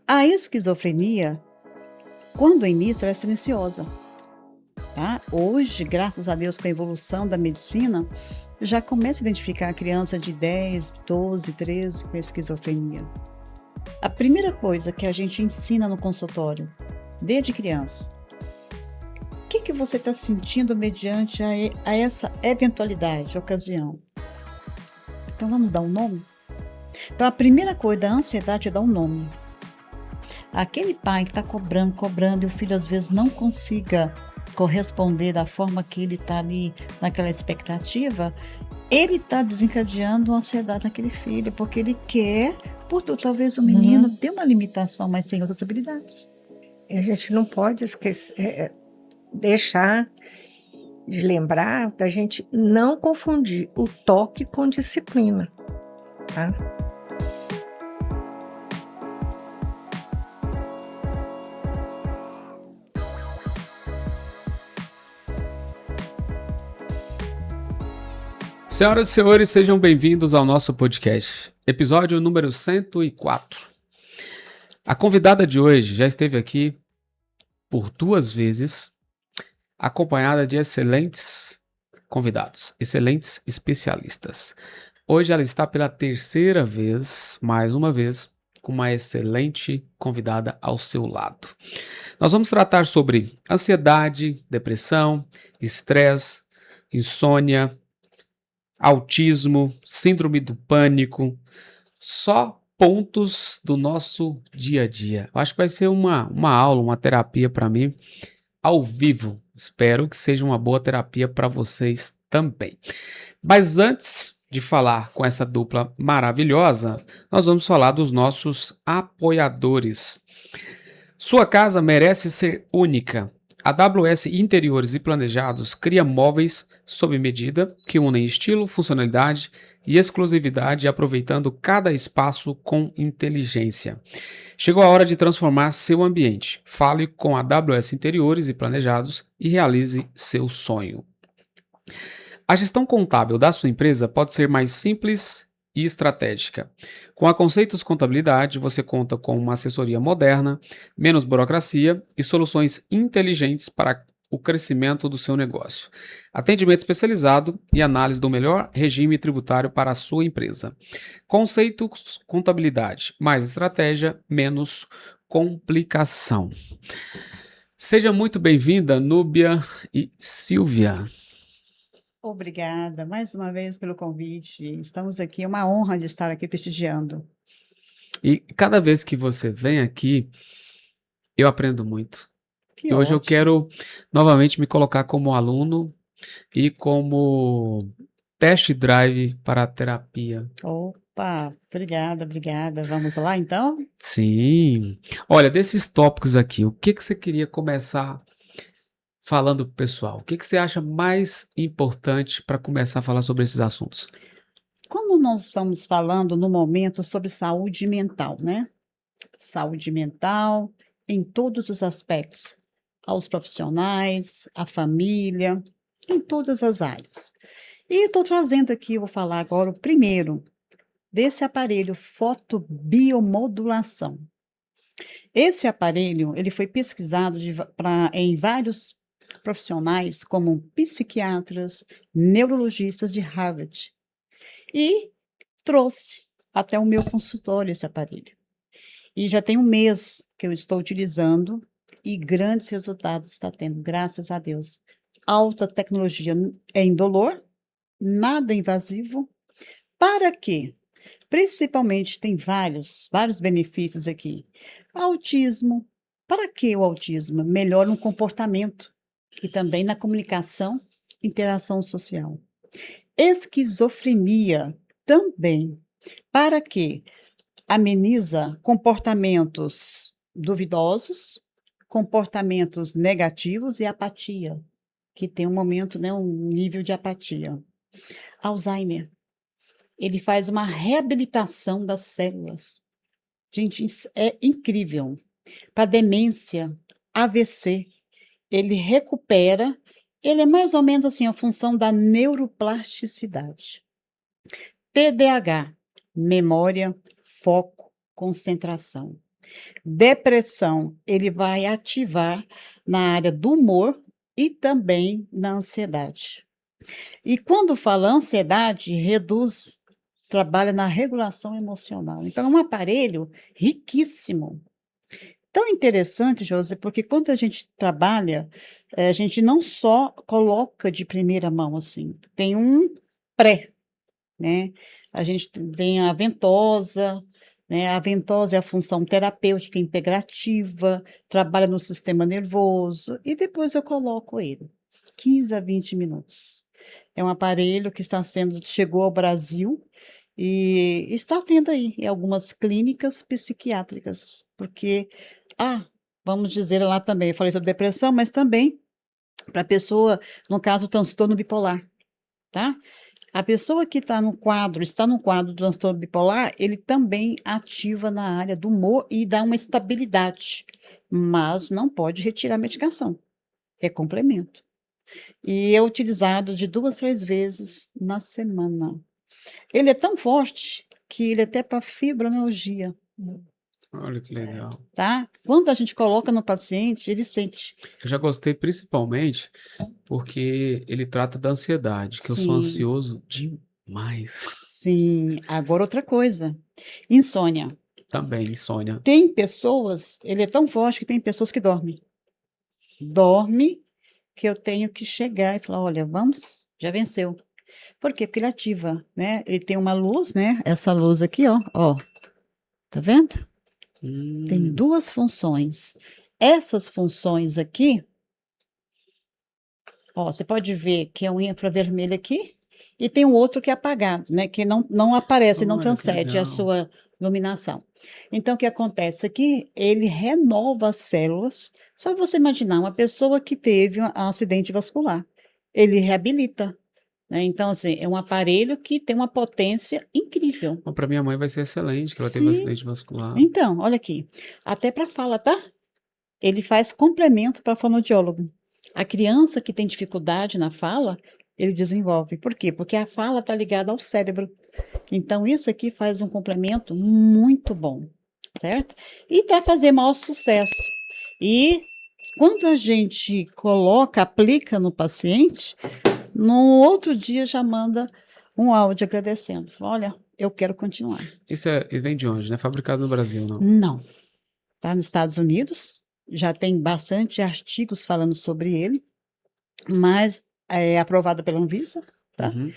A esquizofrenia, quando é início, ela é silenciosa, tá? Hoje, graças a Deus, com a evolução da medicina, já começa a identificar a criança de 10, 12, 13 com esquizofrenia. A primeira coisa que a gente ensina no consultório, desde criança, o que você está sentindo mediante a essa eventualidade, ocasião? Então vamos dar um nome? Então a primeira coisa da ansiedade é dar um nome. Aquele pai que está cobrando, e o filho às vezes não consiga corresponder da forma que ele está ali naquela expectativa, ele está desencadeando uma ansiedade naquele filho, porque ele quer, talvez o menino tenha uma limitação, mas tem outras habilidades. E a gente não pode esquecer, deixar de lembrar da gente não confundir o toque com disciplina, tá? Senhoras e senhores, sejam bem-vindos ao nosso podcast, episódio número 104. A convidada de hoje já esteve aqui por 2 vezes, acompanhada de excelentes convidados, excelentes especialistas. Hoje ela está pela 3ª vez, mais uma vez, com uma excelente convidada ao seu lado. Nós vamos tratar sobre ansiedade, depressão, estresse, insônia, autismo, síndrome do pânico, só pontos do nosso dia a dia. Eu acho que vai ser uma aula, uma terapia para mim, ao vivo. Espero que seja uma boa terapia para vocês também. Mas antes de falar com essa dupla maravilhosa, nós vamos falar dos nossos apoiadores. Sua casa merece ser única. A AWS Interiores e Planejados cria móveis sob medida que unem estilo, funcionalidade e exclusividade, aproveitando cada espaço com inteligência. Chegou a hora de transformar seu ambiente. Fale com a AWS Interiores e Planejados e realize seu sonho. A gestão contábil da sua empresa pode ser mais simples e estratégica. Com a Conceitos Contabilidade, você conta com uma assessoria moderna, menos burocracia e soluções inteligentes para o crescimento do seu negócio. Atendimento especializado e análise do melhor regime tributário para a sua empresa. Conceitos Contabilidade, mais estratégia, menos complicação. Seja muito bem-vinda, Núbia e Silvia. Obrigada mais uma vez pelo convite. Estamos aqui, é uma honra de estar aqui prestigiando. E cada vez que você vem aqui, eu aprendo muito. Que Hoje eu ótimo. quero novamente me colocar como aluno e como test drive para a terapia. Opa, obrigada. Vamos lá então? Sim. Olha, desses tópicos aqui, o que você queria começar falando pro pessoal? O que você acha mais importante para começar a falar sobre esses assuntos? Como nós estamos falando no momento sobre saúde mental, né? Saúde mental em todos os aspectos, aos profissionais, à família, em todas as áreas. E estou trazendo aqui, eu vou falar agora o primeiro, desse aparelho fotobiomodulação. Esse aparelho, ele foi pesquisado em vários profissionais, como psiquiatras, neurologistas de Harvard, e trouxe até o meu consultório esse aparelho. E já tem 1 mês que eu estou utilizando e grandes resultados está tendo, graças a Deus. Alta tecnologia, é indolor, nada invasivo. Para quê? Principalmente tem vários benefícios aqui. Autismo. Para que o autismo? Melhora no comportamento e também na comunicação, interação social. Esquizofrenia também. Para quê? Ameniza comportamentos duvidosos, comportamentos negativos e apatia, que tem um momento, né, um nível de apatia. Alzheimer. Ele faz uma reabilitação das células. Gente, isso é incrível. Para demência, AVC, ele recupera, ele é mais ou menos assim a função da neuroplasticidade. TDAH, memória, foco, concentração. Depressão, ele vai ativar na área do humor e também na ansiedade. E quando fala ansiedade, reduz, trabalha na regulação emocional. Então, é um aparelho riquíssimo. Tão interessante, Josi, porque quando a gente trabalha, a gente não só coloca de primeira mão, assim, tem um pré, né? A gente tem a ventosa, né? A ventosa é a função terapêutica integrativa, trabalha no sistema nervoso, e depois eu coloco ele, 15 a 20 minutos. É um aparelho que chegou ao Brasil e está tendo aí em algumas clínicas psiquiátricas, porque, vamos dizer lá também, eu falei sobre depressão, mas também para a pessoa, no caso, o transtorno bipolar, tá? A pessoa que está no quadro do transtorno bipolar, ele também ativa na área do humor e dá uma estabilidade, mas não pode retirar a medicação, é complemento. E é utilizado de 2, 3 vezes na semana. Ele é tão forte que ele é até para fibromialgia, Olha que legal. tá? Quando a gente coloca no paciente, ele sente. Eu já gostei principalmente porque ele trata da ansiedade, que eu sou Sim, ansioso demais. sim. Agora outra coisa, insônia. Também, insônia. Tem pessoas, ele é tão forte que tem pessoas que dormem. Dorme, que eu tenho que chegar e falar: "Olha, vamos, já venceu". Por quê? Porque ele ativa, né, ele tem uma luz, né, essa luz aqui, ó, tá vendo? Tem Hum, 2 funções. Essas funções aqui, ó, você pode ver que é um infravermelho aqui, e tem um outro que é apagado, né, que não aparece, não olha que transcende a legal. sua iluminação. Então o que acontece aqui, ele renova as células. Só você imaginar uma pessoa que teve um acidente vascular, ele reabilita, né, então assim, é um aparelho que tem uma potência incrível. Bom, para minha mãe vai ser excelente, que ela teve um Sim, acidente vascular. então, olha aqui, até para fala, tá? Ele faz complemento para fonoaudiólogo. A criança que tem dificuldade na fala, ele desenvolve. Por quê? Porque a fala está ligada ao cérebro. Então, isso aqui faz um complemento muito bom, certo? E está fazendo maior sucesso. E quando a gente coloca, aplica no paciente, no outro dia já manda um áudio agradecendo. Olha, eu quero continuar. Isso vem de onde? Não é fabricado no Brasil, não. Não, tá nos Estados Unidos, já tem bastante artigos falando sobre ele, mas é aprovado pela Anvisa, tá? Uhum.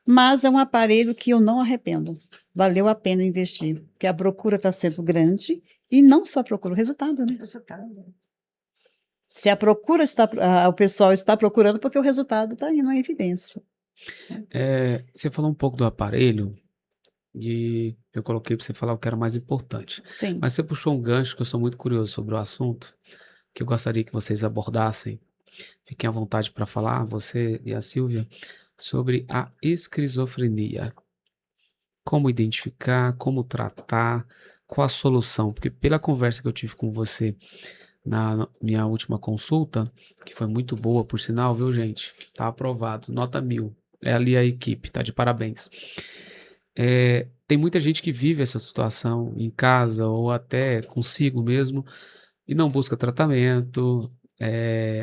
Mas é um aparelho que eu não arrependo. Valeu a pena investir, porque a procura está sendo grande e não só procura, o resultado, né? Resultado. Se a procura está, o pessoal está procurando, porque o resultado está indo em evidência. Você falou um pouco do aparelho e eu coloquei para você falar o que era mais importante. Sim, Mas você puxou um gancho que eu sou muito curioso sobre o assunto, que eu gostaria que vocês abordassem. Fiquem à vontade para falar, você e a Silvia, sobre a esquizofrenia. Como identificar, como tratar, qual a solução? Porque pela conversa que eu tive com você na minha última consulta, que foi muito boa, por sinal, viu, gente? Tá aprovado, nota 1000. É ali a equipe, tá de parabéns. Tem muita gente que vive essa situação em casa ou até consigo mesmo e não busca tratamento,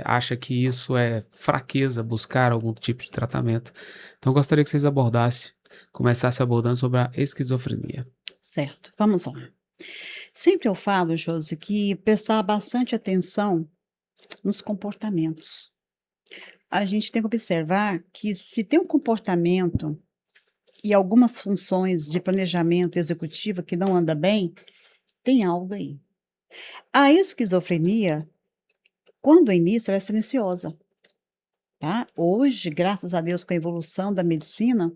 acha que isso é fraqueza, buscar algum tipo de tratamento. Então, eu gostaria que vocês começassem abordando sobre a esquizofrenia. certo. Vamos lá. Sempre eu falo, Josi, que prestar bastante atenção nos comportamentos. A gente tem que observar que se tem um comportamento e algumas funções de planejamento executivo que não anda bem, tem algo aí. A esquizofrenia, quando é início, ela é silenciosa, tá? Hoje, graças a Deus, com a evolução da medicina,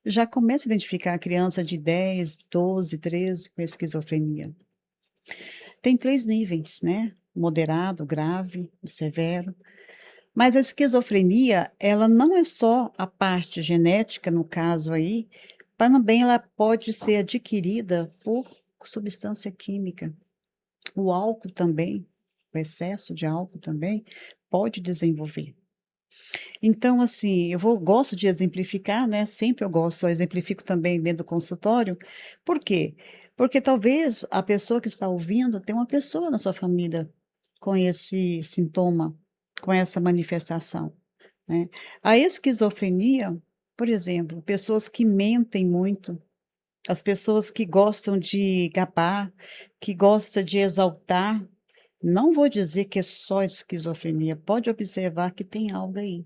já começa a identificar a criança de 10, 12, 13 com esquizofrenia. Tem 3 níveis, né? Moderado, grave, severo. Mas a esquizofrenia, ela não é só a parte genética, no caso aí, também ela pode ser adquirida por substância química. O álcool também, o excesso de álcool também pode desenvolver. Então, assim, gosto de exemplificar, né? Sempre eu gosto, eu exemplifico também dentro do consultório. Por quê? Porque talvez a pessoa que está ouvindo tem uma pessoa na sua família com esse sintoma, com essa manifestação, né. A esquizofrenia, por exemplo, pessoas que mentem muito, as pessoas que gostam de gabar, que gosta de exaltar, não vou dizer que é só esquizofrenia, pode observar que tem algo aí.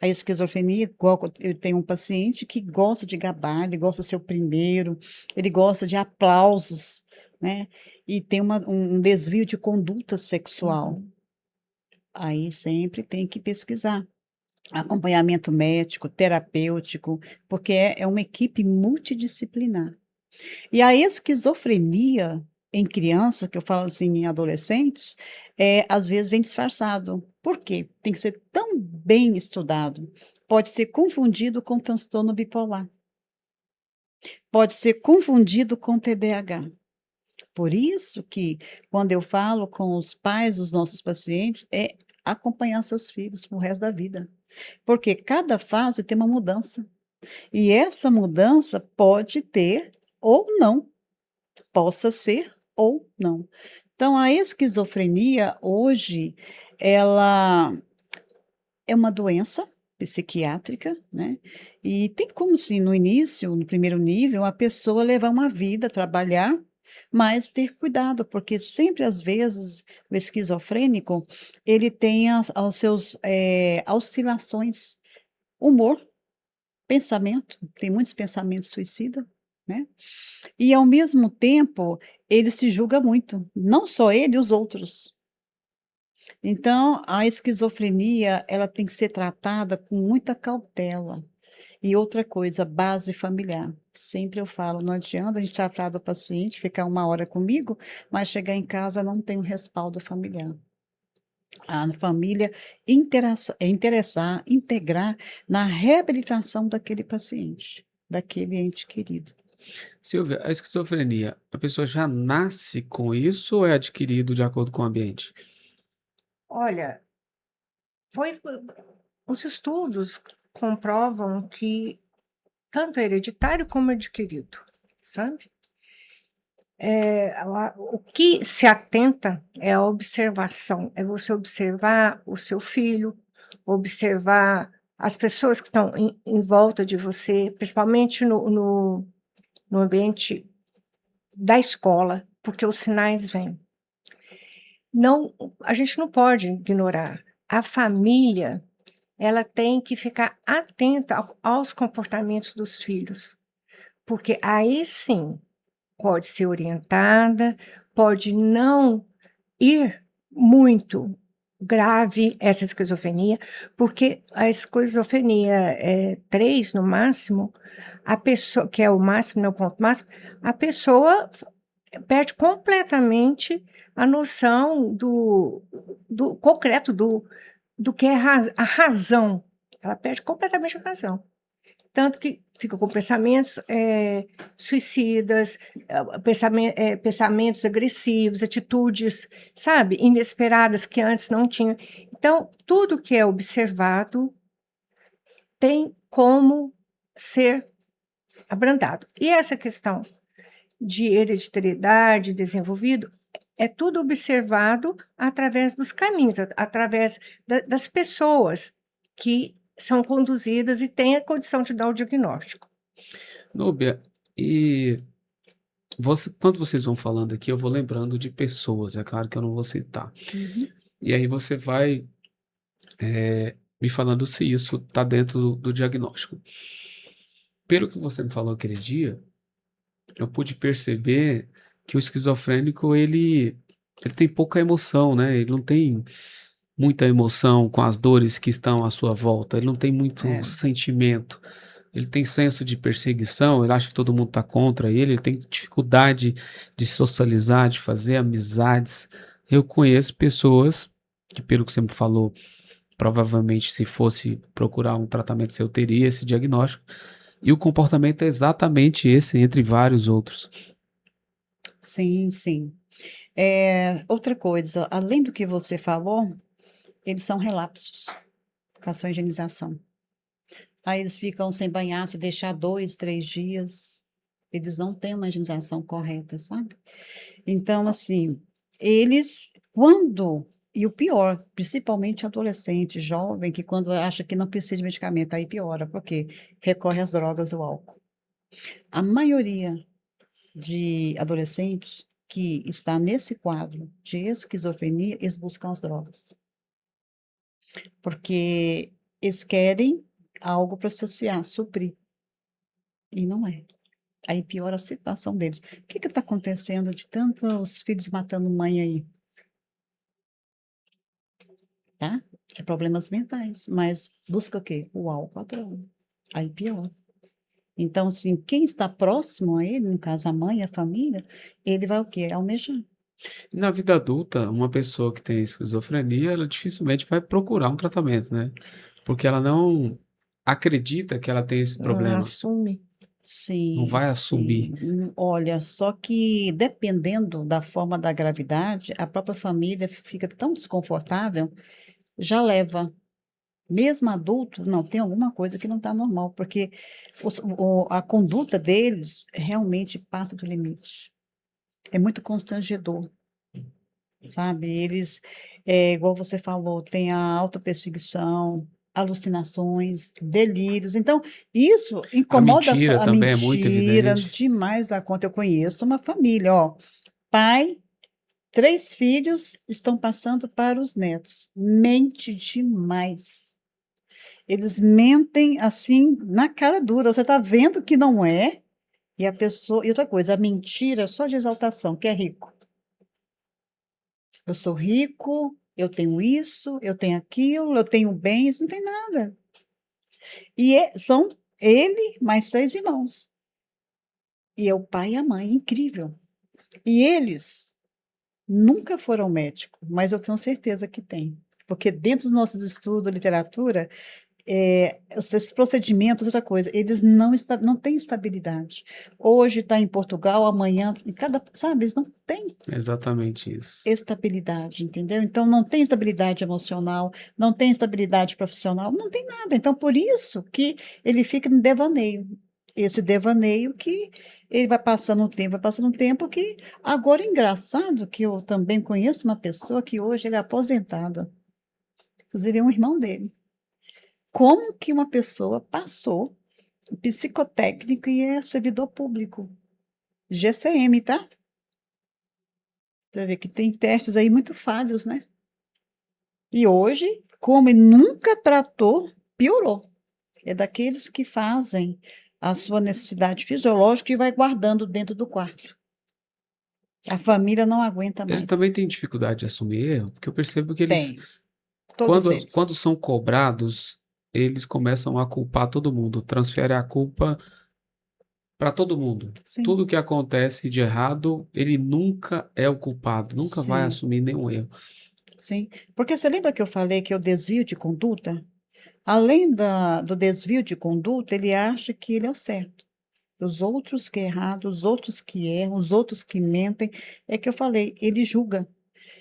A esquizofrenia, igual eu tenho um paciente que gosta de gabar, ele gosta de ser o primeiro, ele gosta de aplausos, né, e tem um desvio de conduta sexual. Uhum. Aí sempre tem que pesquisar. Acompanhamento médico, terapêutico, porque é uma equipe multidisciplinar. E a esquizofrenia em criança, que eu falo assim, em adolescentes, às vezes vem disfarçado. Por quê? Tem que ser tão bem estudado. Pode ser confundido com transtorno bipolar, pode ser confundido com TDAH. Por isso que, quando eu falo com os pais dos nossos pacientes, é acompanhar seus filhos pro resto da vida. Porque cada fase tem uma mudança. E essa mudança pode ter ou não. Possa ser ou não. Então, a esquizofrenia hoje, ela é uma doença psiquiátrica, né, e tem como se no início, no primeiro nível, a pessoa levar uma vida, trabalhar, mas ter cuidado, porque sempre às vezes o esquizofrênico, ele tem as seus, oscilações, humor, pensamento, tem muitos pensamentos suicida, né. E ao mesmo tempo, ele se julga muito, não só ele, os outros. Então, a esquizofrenia, ela tem que ser tratada com muita cautela. E outra coisa, base familiar. Sempre eu falo, não adianta a gente tratar do paciente, ficar 1 hora comigo, mas chegar em casa não tem um respaldo familiar. A família interessar, integrar na reabilitação daquele paciente, daquele ente querido. Silvia, a esquizofrenia, a pessoa já nasce com isso ou é adquirido de acordo com o ambiente? Olha, foi os estudos comprovam que tanto é hereditário como adquirido, sabe? O que se atenta é a observação, é você observar o seu filho, observar as pessoas que estão em volta de você, principalmente no ambiente da escola, porque os sinais vêm. Não, a gente não pode ignorar. A família, ela tem que ficar atenta aos comportamentos dos filhos, porque aí sim pode ser orientada, pode não ir muito grave essa esquizofrenia, porque a esquizofrenia é 3 no máximo, a pessoa que é o máximo, né, o ponto máximo, a pessoa perde completamente a noção do concreto, do que é a razão. Ela perde completamente a razão. Tanto que fica com pensamentos, suicidas, pensamentos agressivos, atitudes, sabe, inesperadas que antes não tinham. Então, tudo que é observado tem como ser abrandado. E essa questão de hereditariedade desenvolvido, é tudo observado através dos caminhos, através das pessoas que são conduzidas e têm a condição de dar o diagnóstico. Núbia, e quando vocês vão falando aqui, eu vou lembrando de pessoas, é claro que eu não vou citar. Uhum. E aí você vai me falando se isso está dentro do diagnóstico. Pelo que você me falou aquele dia, eu pude perceber que o esquizofrênico, ele tem pouca emoção, né? Ele não tem muita emoção com as dores que estão à sua volta, ele não tem muito É, sentimento, ele tem senso de perseguição, ele acha que todo mundo está contra ele tem dificuldade de socializar, de fazer amizades. Eu conheço pessoas que, pelo que você me falou, provavelmente se fosse procurar um tratamento seu, teria esse diagnóstico, e o comportamento é exatamente esse, entre vários outros. sim, sim. Outra coisa, além do que você falou, eles são relapsos com a sua higienização. Aí eles ficam sem banhar, se deixar 2, 3 dias. Eles não têm uma higienização correta, sabe? Então, assim, eles, quando. E o pior, principalmente adolescente, jovem, que quando acha que não precisa de medicamento, aí piora, porque recorre às drogas ou álcool. A maioria de adolescentes que está nesse quadro de esquizofrenia, eles buscam as drogas, porque eles querem algo para saciar, suprir, e não é. Aí piora a situação deles. O que está acontecendo de tantos filhos matando mãe aí, tá? É problemas mentais, mas busca o quê? O álcool, a droga. Aí piora. Então, assim, quem está próximo a ele, no caso a mãe, a família, ele vai o quê? Almejar. E na vida adulta, uma pessoa que tem esquizofrenia, ela dificilmente vai procurar um tratamento, né? Porque ela não acredita que ela tem esse Não problema, assume. não Sim, vai assumir. sim. Olha, só que dependendo da forma da gravidade, a própria família fica tão desconfortável, já leva. Mesmo adulto, não, tem alguma coisa que não está normal, porque a conduta deles realmente passa do limite. É muito constrangedor, sabe? Eles, igual você falou, tem a autoperseguição, alucinações, delírios. Então, isso A incomoda mentira a também é muito mentira evidente. demais da conta. Eu conheço uma família, ó, pai, 3 filhos estão passando para os netos. Mente demais. Eles mentem assim na cara dura. Você está vendo que não é, e a pessoa. E outra coisa, a mentira é só de exaltação, que é rico. Eu sou rico, eu tenho isso, eu tenho aquilo, eu tenho bens, não tem nada. E são ele mais 3 irmãos. E é o pai e a mãe, incrível. E eles nunca foram ao médico, mas eu tenho certeza que tem. Porque dentro dos nossos estudos, literatura, esses procedimentos, outra coisa, eles não têm estabilidade. Hoje está em Portugal, amanhã, em cada, sabe, eles não têm É exatamente isso. estabilidade, entendeu? Então, não tem estabilidade emocional, não tem estabilidade profissional, não tem nada. Então, por isso que ele fica no devaneio. Esse devaneio que ele vai passando um tempo que agora é engraçado que eu também conheço uma pessoa que hoje ele é aposentada, inclusive é um irmão dele. Como que uma pessoa passou psicotécnico e é servidor público? GCM, tá? Você vê que tem testes aí muito falhos, né? E hoje, como ele nunca tratou, piorou. É daqueles que fazem a sua necessidade fisiológica e vai guardando dentro do quarto. A família não aguenta Eles também mais. têm dificuldade de assumir erro, porque eu percebo que eles, Tem, todos quando eles. são cobrados, eles começam a culpar todo mundo, transferem a culpa para todo mundo. Sim, Tudo que acontece de errado, ele nunca é o culpado, nunca vai sim, assumir nenhum erro. sim. Porque você lembra que eu falei que é o desvio de conduta? Além do desvio de conduta, ele acha que ele é o certo. Os outros que é errado, os outros que erram, os outros que mentem. É que eu falei, ele julga.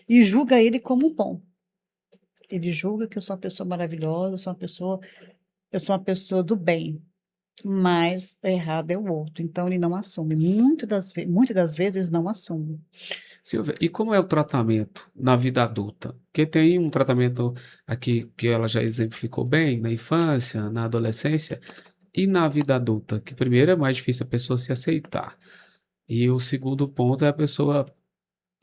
E julga ele como bom. Ele julga que eu sou uma pessoa maravilhosa, eu sou uma pessoa do bem. Mas o errado é o outro. Então ele não assume. Muitas das vezes não assume. Silvia, e como é o tratamento na vida adulta? Porque tem um tratamento aqui que ela já exemplificou bem, na infância, na adolescência e na vida adulta, que primeiro é mais difícil a pessoa se aceitar. E o segundo ponto é a pessoa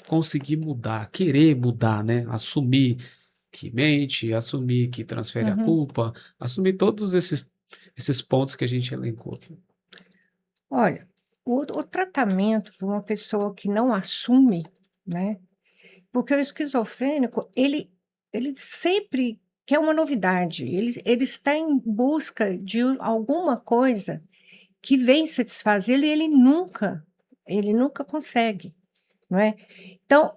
conseguir mudar, querer mudar, né? Assumir que mente, assumir que transfere a Uhum. culpa, assumir todos esses pontos que a gente elencou aqui. Olha, o tratamento para uma pessoa que não assume, né? Porque o esquizofrênico, ele sempre quer uma novidade, ele está em busca de alguma coisa que vem satisfazê-lo e ele nunca consegue, não é? Então,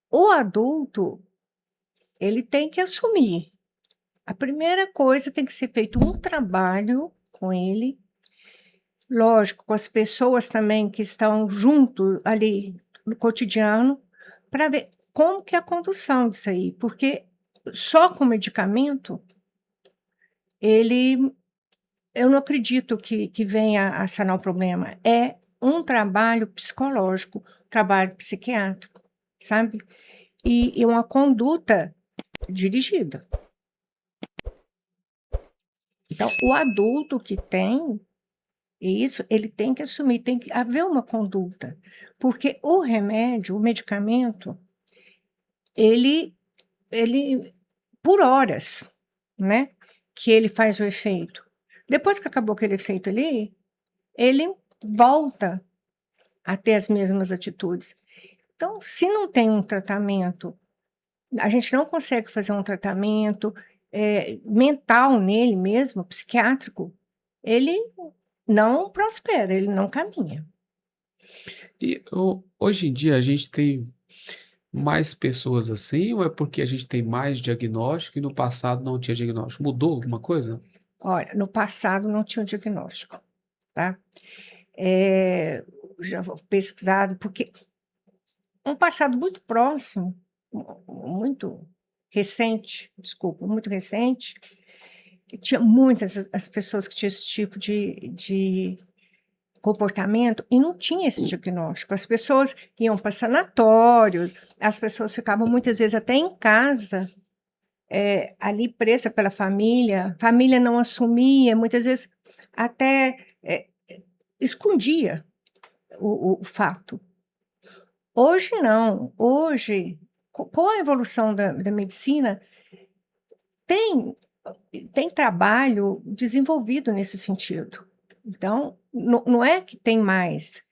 o adulto, ele tem que assumir. A primeira coisa tem que ser feito um trabalho com ele, lógico, com as pessoas também que estão junto ali no cotidiano, para ver como que é a condução disso aí, porque só com medicamento, ele, eu não acredito que venha a sanar o problema. É um trabalho psicológico, trabalho psiquiátrico, sabe? E uma conduta dirigida. Então, o adulto que tem isso, ele tem que assumir, tem que haver uma conduta, porque o remédio, o medicamento, ele por horas, né, que ele faz o efeito. Depois que acabou aquele efeito ali, ele volta a ter as mesmas atitudes. Então, se não tem um tratamento, a gente não consegue fazer um tratamento mental nele mesmo, psiquiátrico, ele não prospera, ele não caminha. E hoje em dia a gente tem mais pessoas assim, ou é porque a gente tem mais diagnóstico e no passado não tinha diagnóstico? Mudou alguma coisa? Olha, no passado não tinha um diagnóstico, tá? Já vou pesquisado, porque um passado muito próximo, muito recente, desculpa, muito recente, que tinha muitas as pessoas que tinham esse tipo de comportamento e não tinha esse diagnóstico. As pessoas iam para sanatórios, as pessoas ficavam muitas vezes até em casa, ali presa pela família não assumia, muitas vezes até escondia o fato. Hoje não, hoje, com a evolução da medicina, tem trabalho desenvolvido nesse sentido. Então, não é que tem mais.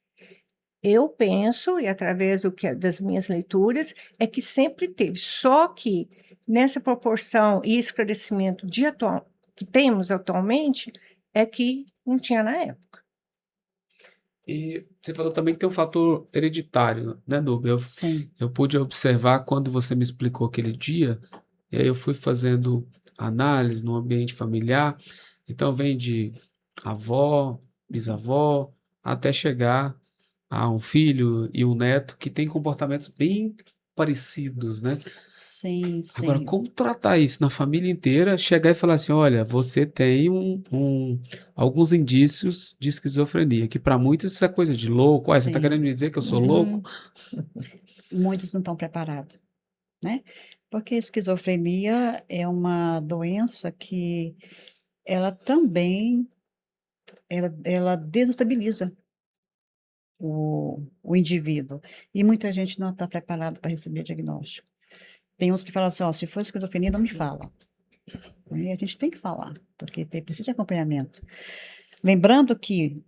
Eu penso, e através das minhas leituras, é que sempre teve. Só que nessa proporção e esclarecimento que temos atualmente, é que não tinha na época. E você falou também que tem um fator hereditário, né, Nubia? Sim. Eu pude observar quando você me explicou aquele dia, e aí eu fui fazendo análise no ambiente familiar, então vem de avó, bisavó, até chegar a um filho e um neto que tem comportamentos bem parecidos, né? Sim, Agora, sim. como tratar isso na família inteira? Chegar e falar assim, olha, você tem alguns indícios de esquizofrenia, que para muitos isso é coisa de louco. Ué, você está querendo Sim. me dizer que eu sou louco? Muitos não estão preparados, né? Porque a esquizofrenia é uma doença que ela também ela desestabiliza o indivíduo. E muita gente não está preparada para receber diagnóstico. Tem uns que falam assim, ó, se for esquizofrenia, não me fala. E a gente tem que falar, porque precisa de acompanhamento. Lembrando que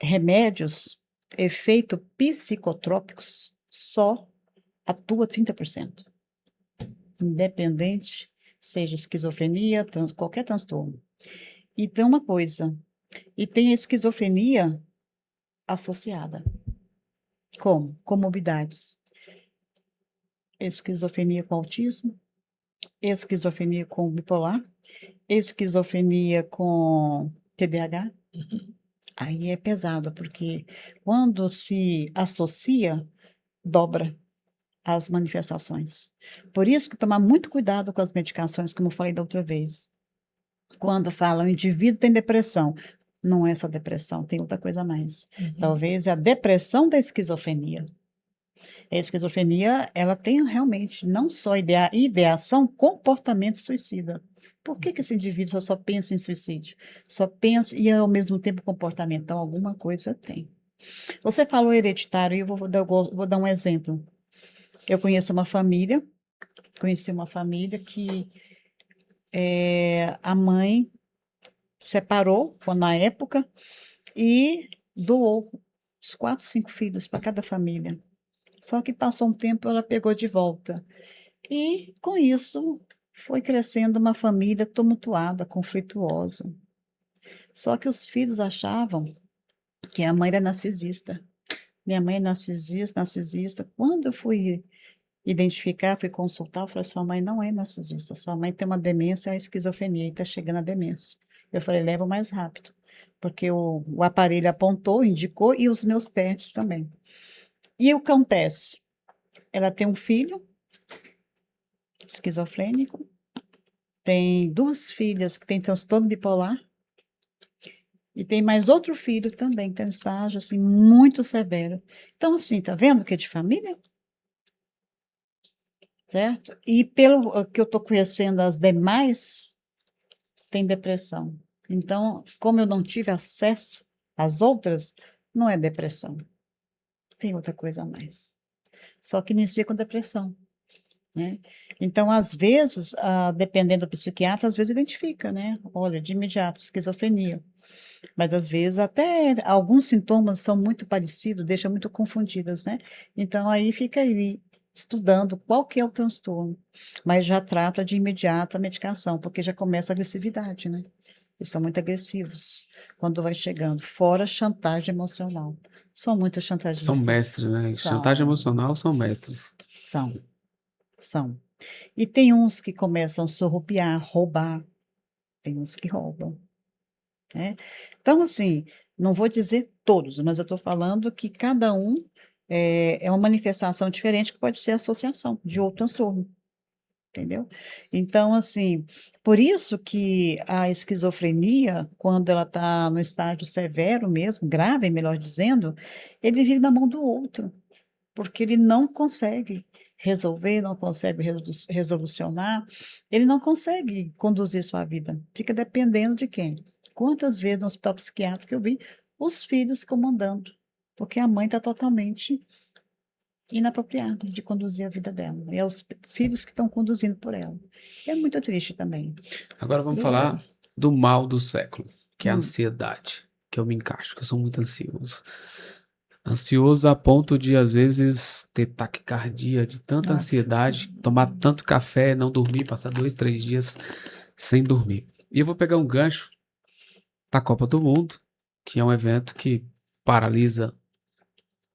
remédios, efeito psicotrópicos, só atua 30%. Independente, seja esquizofrenia, qualquer transtorno. E tem uma coisa, e tem a esquizofrenia associada. Como? Comorbidades. Esquizofrenia com autismo, esquizofrenia com bipolar, esquizofrenia com TDAH. Aí é pesado, porque quando se associa, dobra as manifestações. Por isso que tomar muito cuidado com as medicações, como eu falei da outra vez. Quando fala o indivíduo tem depressão, não é só depressão, tem outra coisa a mais. Talvez é a depressão da esquizofrenia. A esquizofrenia, ela tem realmente não só ideação, comportamento suicida. Por que esse indivíduo só pensa em suicídio? Só pensa e, ao mesmo tempo, comportamento. Então, alguma coisa tem. Você falou hereditário, e eu vou dar um exemplo. Eu conheci uma família que a mãe separou, na época, e doou os 4, 5 filhos para cada família. Só que passou um tempo, ela pegou de volta. E, com isso, foi crescendo uma família tumultuada, conflituosa. Só que os filhos achavam que a mãe era narcisista. Minha mãe é narcisista, narcisista. Quando eu fui identificar, fui consultar, eu falei, sua mãe não é narcisista, sua mãe tem uma demência, a esquizofrenia, e está chegando a demência. Eu falei, leva mais rápido, porque o aparelho apontou, indicou, e os meus testes também. E o que acontece? Ela tem um filho esquizofrênico, tem 2 filhas que têm transtorno bipolar, E tem mais outro filho também, que está em estágio, assim, muito severo. Então, assim, tá vendo que é de família? Certo? E pelo que eu estou conhecendo as demais, tem depressão. Então, como eu não tive acesso às outras, não é depressão. Tem outra coisa a mais. Só que inicia com depressão, né? Então, às vezes, dependendo do psiquiatra, às vezes identifica, né? Olha, de imediato, esquizofrenia. Mas, às vezes, até alguns sintomas são muito parecidos, deixam muito confundidas, né? Então, aí fica aí, estudando qual que é o transtorno. Mas já trata de imediato a medicação, porque já começa a agressividade, né? Eles são muito agressivos quando vai chegando, fora chantagem emocional. São muito São chantagistas. mestres, né? Chantagem emocional são mestres. São, são. E tem uns que começam a surrupiar, roubar. Tem uns que roubam, né? Então, assim, não vou dizer todos, mas eu estou falando que cada um é uma manifestação diferente que pode ser associação de outro transtorno, entendeu? Então, assim, por isso que a esquizofrenia, quando ela está no estágio severo mesmo, grave, melhor dizendo, ele vive na mão do outro, porque ele não consegue resolver, não consegue resolucionar, ele não consegue conduzir sua vida, fica dependendo de quem? Quantas vezes no hospital psiquiátrico eu vi os filhos comandando, porque a mãe está totalmente inapropriada de conduzir a vida dela, e é os filhos que estão conduzindo por ela. É muito triste também. Agora vamos E falar do mal do século, que é a hum, ansiedade, que eu me encaixo, que eu sou muito ansioso. Ansioso a ponto de, às vezes, ter taquicardia, de tanta nossa ansiedade, senhora. tomar tanto café, não dormir, passar 2, 3 dias sem dormir. E eu vou pegar um gancho da Copa do Mundo, que é um evento que paralisa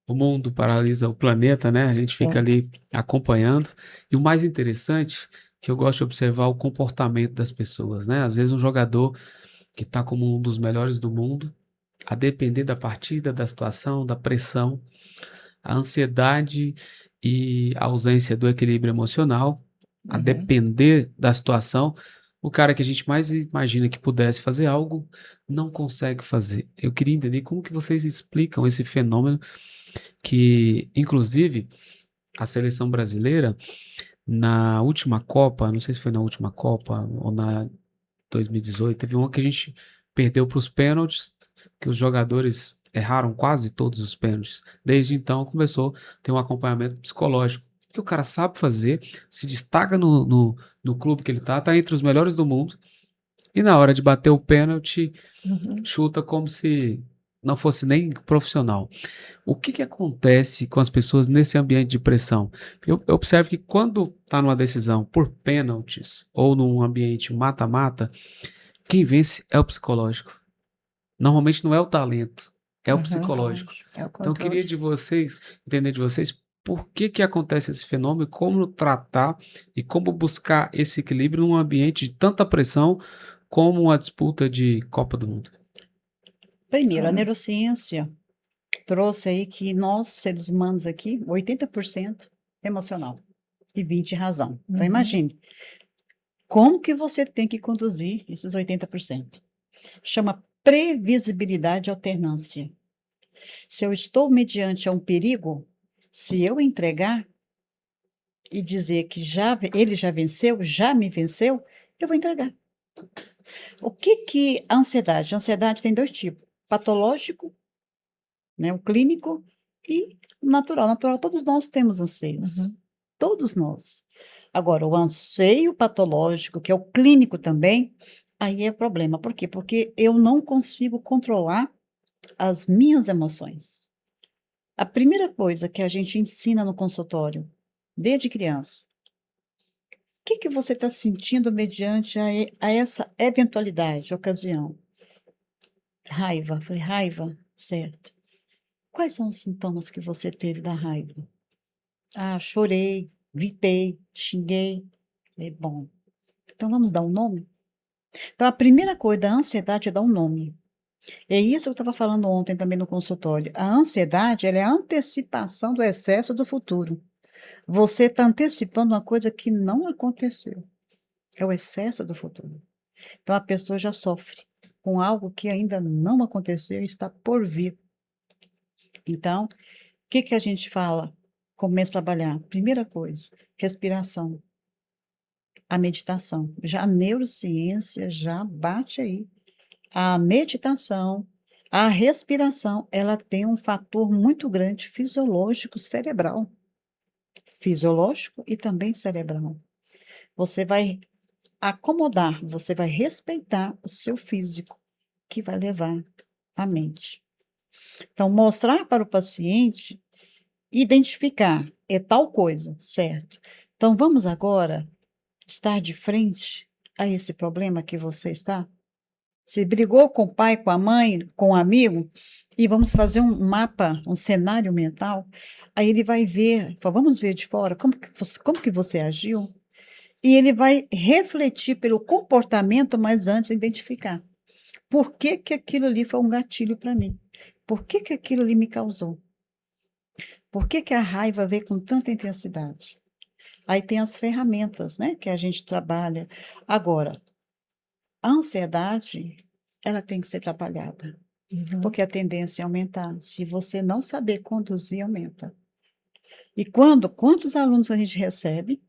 o mundo, paralisa o planeta, né? A gente fica Certo. ali acompanhando. E o mais interessante, que eu gosto de observar o comportamento das pessoas, né? Às vezes um jogador que está como um dos melhores do mundo, a depender da partida, da situação, da pressão, a ansiedade e a ausência do equilíbrio emocional, a Uhum. depender da situação, o cara que a gente mais imagina que pudesse fazer algo, não consegue fazer. Eu queria entender como que vocês explicam esse fenômeno que, inclusive, a seleção brasileira, na última Copa, não sei se foi na última Copa ou na 2018, teve uma que a gente perdeu para os pênaltis, que os jogadores erraram quase todos os pênaltis. Desde então começou a ter um acompanhamento psicológico, que o cara sabe fazer, se destaca no clube que ele tá entre os melhores do mundo, e na hora de bater o pênalti, Uhum. chuta como se não fosse nem profissional. O que que acontece com as pessoas nesse ambiente de pressão? Eu observo que quando está numa decisão por pênaltis ou num ambiente mata-mata, quem vence é o psicológico. Normalmente não é o talento, é o Uhum. psicológico. É o Então eu queria controle. de vocês, entender de vocês, por que que acontece esse fenômeno, como tratar e como buscar esse equilíbrio num ambiente de tanta pressão como uma disputa de Copa do Mundo. Primeiro, a Hum. neurociência trouxe aí que nós, seres humanos aqui, 80% emocional e 20% razão. Então, Uhum. imagine, como que você tem que conduzir esses 80%? Chama previsibilidade e alternância. Se eu estou mediante a um perigo, se eu entregar e dizer que ele já venceu, já me venceu, eu vou entregar. O que que a ansiedade? A ansiedade tem dois tipos: patológico, né, o clínico, e o natural. Natural, todos nós temos anseios. Uhum. Todos nós. Agora, o anseio patológico, que é o clínico também, aí é problema. Por quê? Porque eu não consigo controlar as minhas emoções. A primeira coisa que a gente ensina no consultório, desde criança, o que que você está sentindo mediante a essa eventualidade, ocasião? Raiva. Falei, raiva? Certo. Quais são os sintomas que você teve da raiva? Ah, chorei, gritei, xinguei. Falei, bom, então vamos dar um nome? Então, a primeira coisa da ansiedade é dar um nome. É isso que eu estava falando ontem também no consultório. A ansiedade, ela é a antecipação do excesso do futuro. Você está antecipando uma coisa que não aconteceu. É o excesso do futuro. Então, a pessoa já sofre com algo que ainda não aconteceu e está por vir. Então, o que que a gente fala? Começa a trabalhar. Primeira coisa, respiração, a meditação. Já a neurociência já bate aí. A meditação, a respiração, ela tem um fator muito grande fisiológico cerebral. Fisiológico e também cerebral. Você vai acomodar, você vai respeitar o seu físico, que vai levar à mente. Então, mostrar para o paciente, identificar, é tal coisa, certo? Então, vamos agora estar de frente a esse problema que você está? Você brigou com o pai, com a mãe, com o amigo, e vamos fazer um mapa, um cenário mental. Aí ele vai ver, fala, vamos ver de fora como que você agiu. E ele vai refletir pelo comportamento, mas antes identificar. Por que que aquilo ali foi um gatilho para mim? Por que que aquilo ali me causou? Por que que a raiva veio com tanta intensidade? Aí tem as ferramentas, né, que a gente trabalha. Agora, a ansiedade, ela tem que ser trabalhada, Uhum. porque a tendência é aumentar. Se você não saber conduzir, aumenta. E quantos alunos a gente recebe,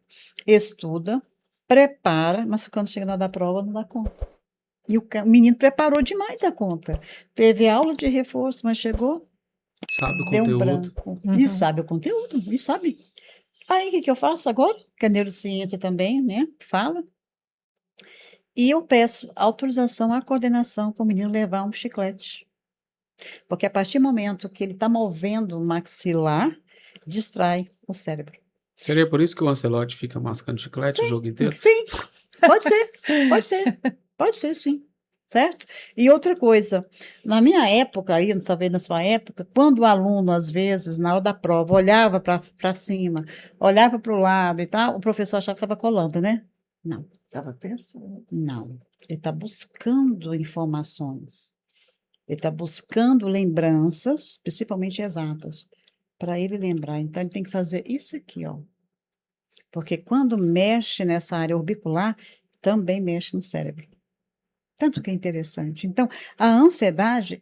estuda, prepara, mas quando chega na hora da prova não dá conta. E o menino preparou demais da conta. Teve aula de reforço, mas chegou, Sabe o deu um conteúdo? branco. Uhum. E sabe o conteúdo, e sabe. Aí, o que que eu faço agora? Que a neurociência também, né, fala. E eu peço autorização à coordenação para o menino levar um chiclete. Porque a partir do momento que ele está movendo o maxilar, distrai o cérebro. Seria por isso que o Ancelotti fica mascando chiclete o jogo inteiro? Sim, pode ser, pode ser, pode ser sim, certo? E outra coisa, na minha época, aí, talvez na sua época, quando o aluno, às vezes, na hora da prova, olhava para cima, olhava para o lado e tal, o professor achava que estava colando, né? Não, Estava pensando. não. Ele está buscando informações, ele está buscando lembranças, principalmente exatas, para ele lembrar. Então, ele tem que fazer isso aqui, ó. Porque quando mexe nessa área orbicular, também mexe no cérebro. Tanto que é interessante. Então, a ansiedade,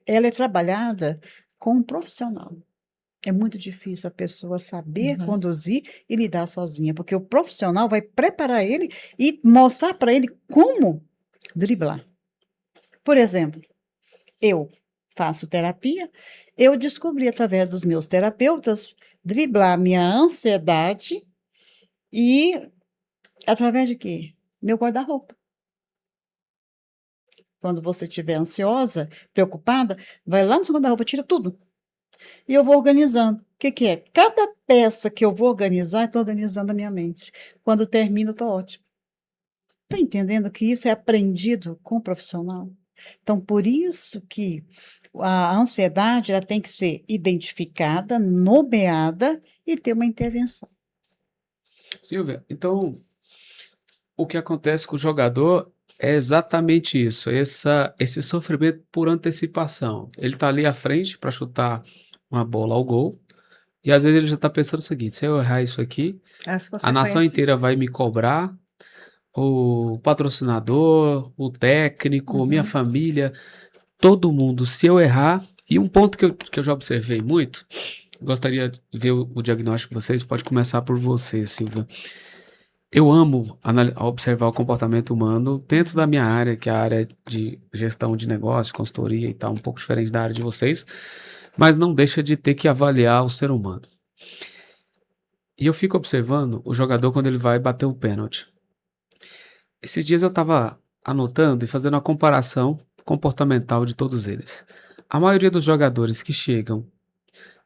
ela é trabalhada com um profissional. É muito difícil a pessoa saber Uhum. conduzir e lidar sozinha, porque o profissional vai preparar ele e mostrar para ele como driblar. Por exemplo, eu faço terapia, eu descobri através dos meus terapeutas driblar minha ansiedade e através de quê? Meu guarda-roupa. Quando você estiver ansiosa, preocupada, vai lá no seu guarda-roupa, tira tudo. E eu vou organizando. O que que é? Cada peça que eu vou organizar, estou organizando a minha mente. Quando termino, estou ótimo. Está entendendo que isso é aprendido com o profissional? Então, por isso que a ansiedade ela tem que ser identificada, nomeada e ter uma intervenção. Silvia, então o que acontece com o jogador é exatamente isso, esse sofrimento por antecipação. Ele tá ali à frente para chutar uma bola ao gol, e às vezes ele já tá pensando o seguinte: se eu errar isso aqui, As a nação consequências. inteira vai me cobrar, o patrocinador, o técnico, minha Uhum. família, todo mundo. Se eu errar, e um ponto que eu já observei muito, gostaria de ver o diagnóstico de vocês, pode começar por você, Silvia. Eu amo observar o comportamento humano dentro da minha área, que é a área de gestão de negócio, consultoria e tal, um pouco diferente da área de vocês, mas não deixa de ter que avaliar o ser humano. E eu fico observando o jogador quando ele vai bater o pênalti. Esses dias eu estava anotando e fazendo uma comparação comportamental de todos eles. A maioria dos jogadores que chegam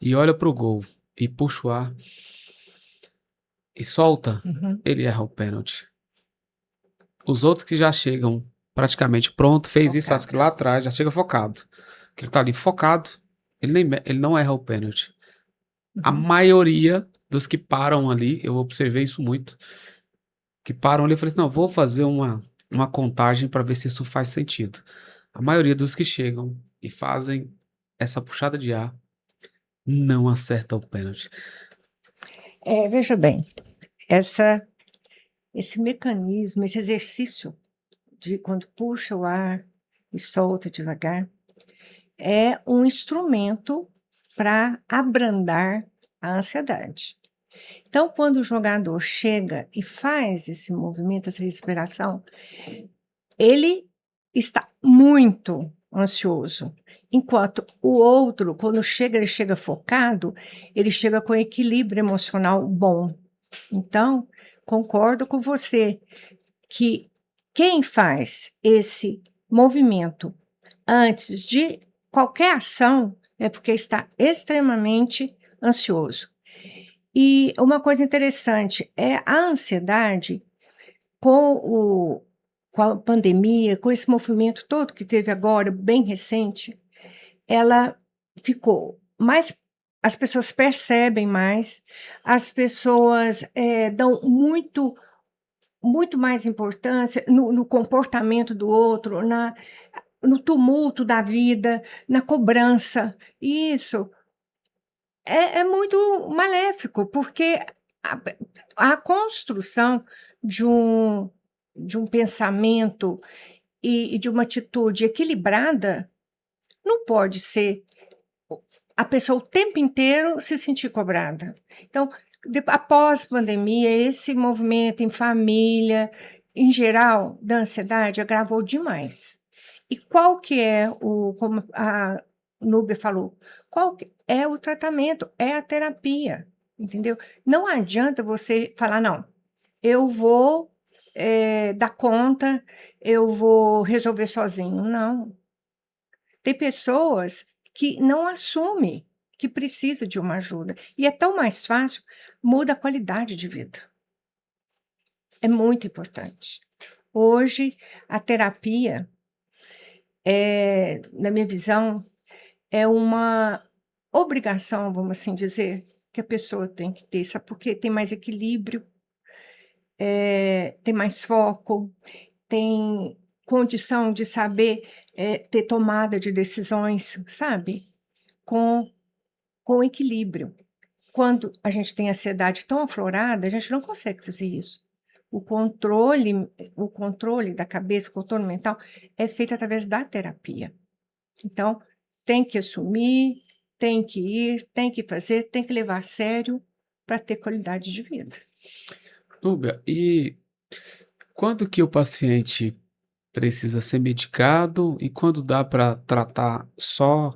e olha para o gol e puxa o ar e solta, Uhum. ele erra o pênalti. Os outros que já chegam praticamente pronto, fez isso, acho que lá atrás, já chega focado. Que ele tá ali focado, ele não erra o pênalti. A Uhum. maioria dos que param ali, eu observei isso muito, que param ali e falam assim, não, vou fazer uma contagem para ver se isso faz sentido. A maioria dos que chegam e fazem essa puxada de ar não acerta o pênalti. Veja bem, esse mecanismo, esse exercício quando puxa o ar e solta devagar, é um instrumento para abrandar a ansiedade. Então, quando o jogador chega e faz esse movimento, essa respiração, ele está muito ansioso, enquanto o outro, quando chega, ele chega focado, ele chega com equilíbrio emocional bom. Então, concordo com você que quem faz esse movimento antes de qualquer ação é porque está extremamente ansioso. E uma coisa interessante é a ansiedade com a pandemia, com esse movimento todo que teve agora, bem recente, ela ficou mais. As pessoas percebem mais, as pessoas dão muito mais importância no comportamento do outro, no tumulto da vida, na cobrança. E isso é muito maléfico, porque a construção de um pensamento e de uma atitude equilibrada não pode ser a pessoa o tempo inteiro se sentir cobrada. Então, após pandemia, esse movimento em família, em geral, da ansiedade, agravou demais. E qual que é como a Núbia falou, qual que é o tratamento? É a terapia, entendeu? Não adianta você falar, não, eu vou dar conta, eu vou resolver sozinho. Não. Tem pessoas que não assumem que precisa de uma ajuda. E é tão mais fácil, muda a qualidade de vida. É muito importante. Hoje, a terapia, na minha visão, é uma obrigação, vamos assim dizer, que a pessoa tem que ter, sabe? Porque tem mais equilíbrio, tem mais foco, tem condição de saber ter tomada de decisões, sabe? Com equilíbrio. Quando a gente tem ansiedade tão aflorada, a gente não consegue fazer isso. O controle da cabeça, o controle mental, é feito através da terapia. Então, tem que assumir, tem que ir, tem que fazer, tem que levar a sério para ter qualidade de vida. Núbia, e quando que o paciente precisa ser medicado e quando dá para tratar só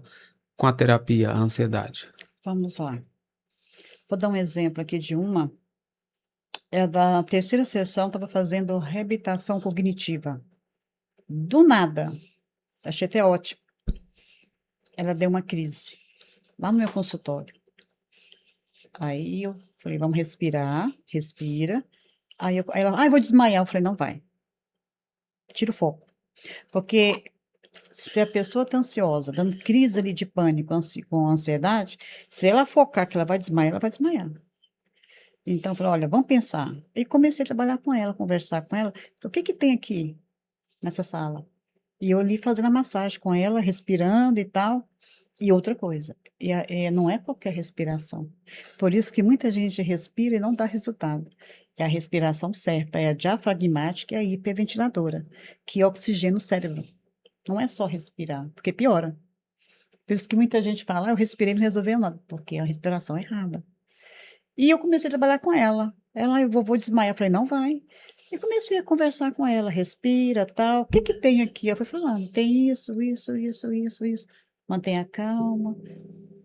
com a terapia a ansiedade? Vamos lá. Vou dar um exemplo aqui de uma. É da terceira sessão, estava fazendo reabilitação cognitiva. Do nada, achei até ótimo. Ela deu uma crise lá no meu consultório. Aí eu falei, vamos respirar, respira. Aí ela, eu vou desmaiar. Eu falei, não vai. Tira o foco. Porque se a pessoa está ansiosa, dando crise ali de pânico, com ansiedade, se ela focar que ela vai desmaiar. Então, eu falei, olha, vamos pensar. E comecei a trabalhar com ela, conversar com ela. Falei, o que que tem aqui nessa sala? E eu ali fazendo a massagem com ela, respirando e tal. E outra coisa, não é qualquer respiração. Por isso que muita gente respira e não dá resultado. É a respiração certa, é a diafragmática e a hiperventiladora, que oxigena o cérebro. Não é só respirar, porque piora. Por isso que muita gente fala, eu respirei e não resolveu nada, porque é a respiração é errada. E eu comecei a trabalhar com ela. Ela, eu vou desmaiar. Eu falei, não vai. E comecei a conversar com ela, respira, tal. O que que tem aqui? Eu fui falando, tem isso, isso, isso, isso, isso. Mantenha calma.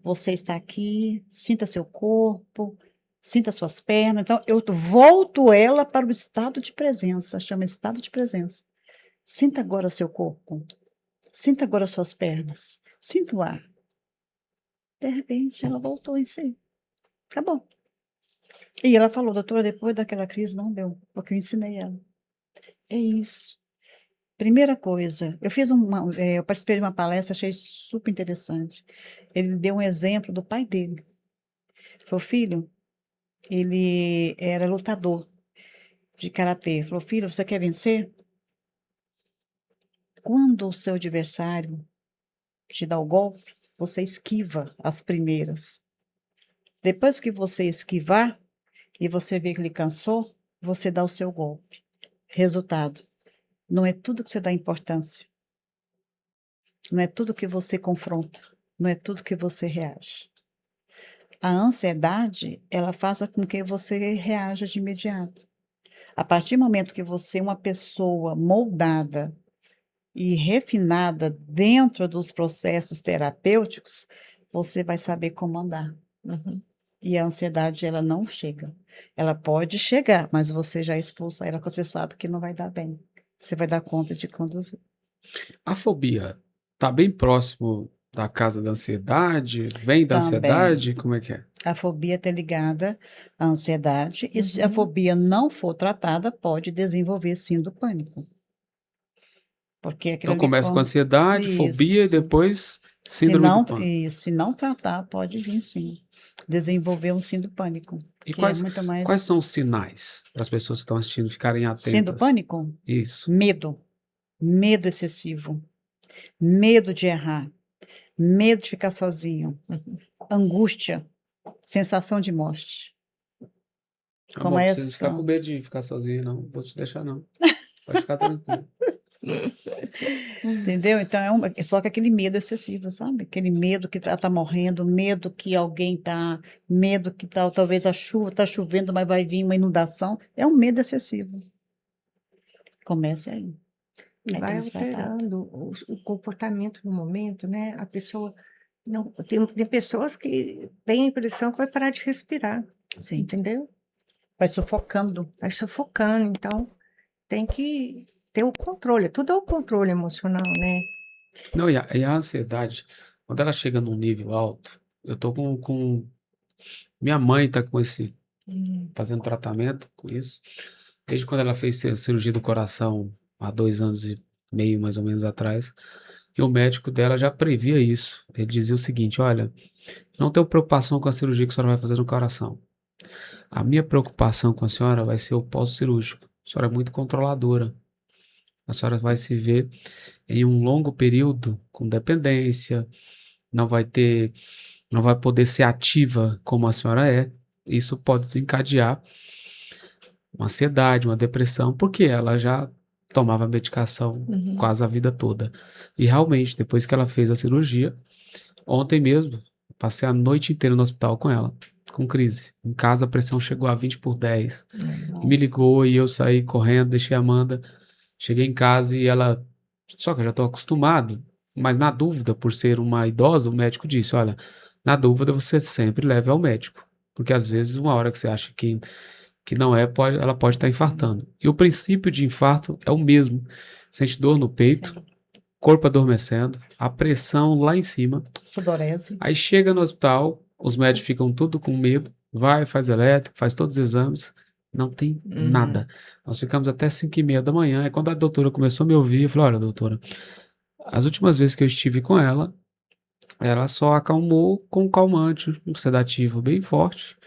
Você está aqui, sinta seu corpo, sinta suas pernas. Então, eu volto ela para o estado de presença, chama estado de presença. Sinta agora seu corpo. Sinta agora suas pernas. Sinta o ar. De repente, ela voltou em si. Acabou. E ela falou, doutora, depois daquela crise não deu, porque eu ensinei ela. É isso. Primeira coisa, eu participei de uma palestra, achei super interessante. Ele deu um exemplo do pai dele. Falou, filho, ele era lutador de karatê. Falou, filho, você quer vencer? Quando o seu adversário te dá o golpe, você esquiva as primeiras. Depois que você esquivar e você vê que ele cansou, você dá o seu golpe. Resultado, Não é tudo que você dá importância. Não é tudo que você confronta. Não é tudo que você reage. A ansiedade, ela faz com que você reaja de imediato. A partir do momento que você é uma pessoa moldada e refinada dentro dos processos terapêuticos, você vai saber comandar. Uhum. E a ansiedade, ela não chega. Ela pode chegar, mas você já expulsa ela, porque você sabe que não vai dar bem. Você vai dar conta de conduzir. A fobia tá bem próximo da casa da ansiedade? Vem da Também. ansiedade? Como é que é? A fobia está ligada à ansiedade, e se a Uhum. fobia não for tratada, pode desenvolver sim do pânico. Porque aquilo Então ali começa com ansiedade, fobia e Isso. depois Se síndrome do não, pânico. isso, se não tratar, pode vir sim. Desenvolver um síndrome do pânico, E que é muito mais. quais são os sinais para as pessoas que estão assistindo ficarem Síndrome do atentas? pânico? Isso. Medo. Medo excessivo. Medo de errar. Medo de ficar sozinho. Uhum. Angústia. Sensação de morte. Amor, Como não é precisa ficar essa? com medo de ficar sozinho, não. Vou te deixar, não. Pode ficar tranquilo. Entendeu? Então, é só que aquele medo excessivo, sabe? Aquele medo que tá morrendo, medo que alguém tá, medo que talvez a chuva tá chovendo, mas vai vir uma inundação. É um medo excessivo. Comece aí. E Aí vai tem que ser tratado. alterando o comportamento no momento, né? A pessoa não tem pessoas que têm a impressão que vai parar de respirar, Sim. entendeu? Vai sufocando. Vai sufocando, então tem que ter o controle. Tudo é o controle emocional, né? Não, e a ansiedade, quando ela chega num nível alto, eu tô com... Minha mãe tá com esse... fazendo tratamento com isso. Desde quando ela fez a cirurgia do coração, há 2 anos e meio, mais ou menos, atrás. E o médico dela já previa isso. Ele dizia o seguinte, olha, não tenho preocupação com a cirurgia que a senhora vai fazer no coração. A minha preocupação com a senhora vai ser o pós-cirúrgico. A senhora é muito controladora. A senhora vai se ver em um longo período com dependência, não vai poder ser ativa como a senhora é. Isso pode desencadear uma ansiedade, uma depressão, porque ela já tomava medicação Uhum. quase a vida toda. E realmente, depois que ela fez a cirurgia, ontem mesmo, passei a noite inteira no hospital com ela, com crise. Em casa a pressão chegou a 20/10. E me ligou e eu saí correndo, deixei a Amanda. Cheguei em casa e ela... Só que eu já estou acostumado, mas na dúvida, por ser uma idosa, o médico disse, olha, na dúvida você sempre leve ao médico. Porque às vezes uma hora que você acha que não é, ela pode estar infartando. E o princípio de infarto é o mesmo. Sente dor no peito, Sim. corpo adormecendo, a pressão lá em cima. Sudorese. Aí chega no hospital, os médicos ficam tudo com medo, vai, faz elétrico, faz todos os exames, não tem nada. Nós ficamos até 5h30 da manhã, e quando a doutora começou a me ouvir, eu falei, olha, doutora, as últimas vezes que eu estive com ela, ela só acalmou com um calmante, um sedativo bem forte,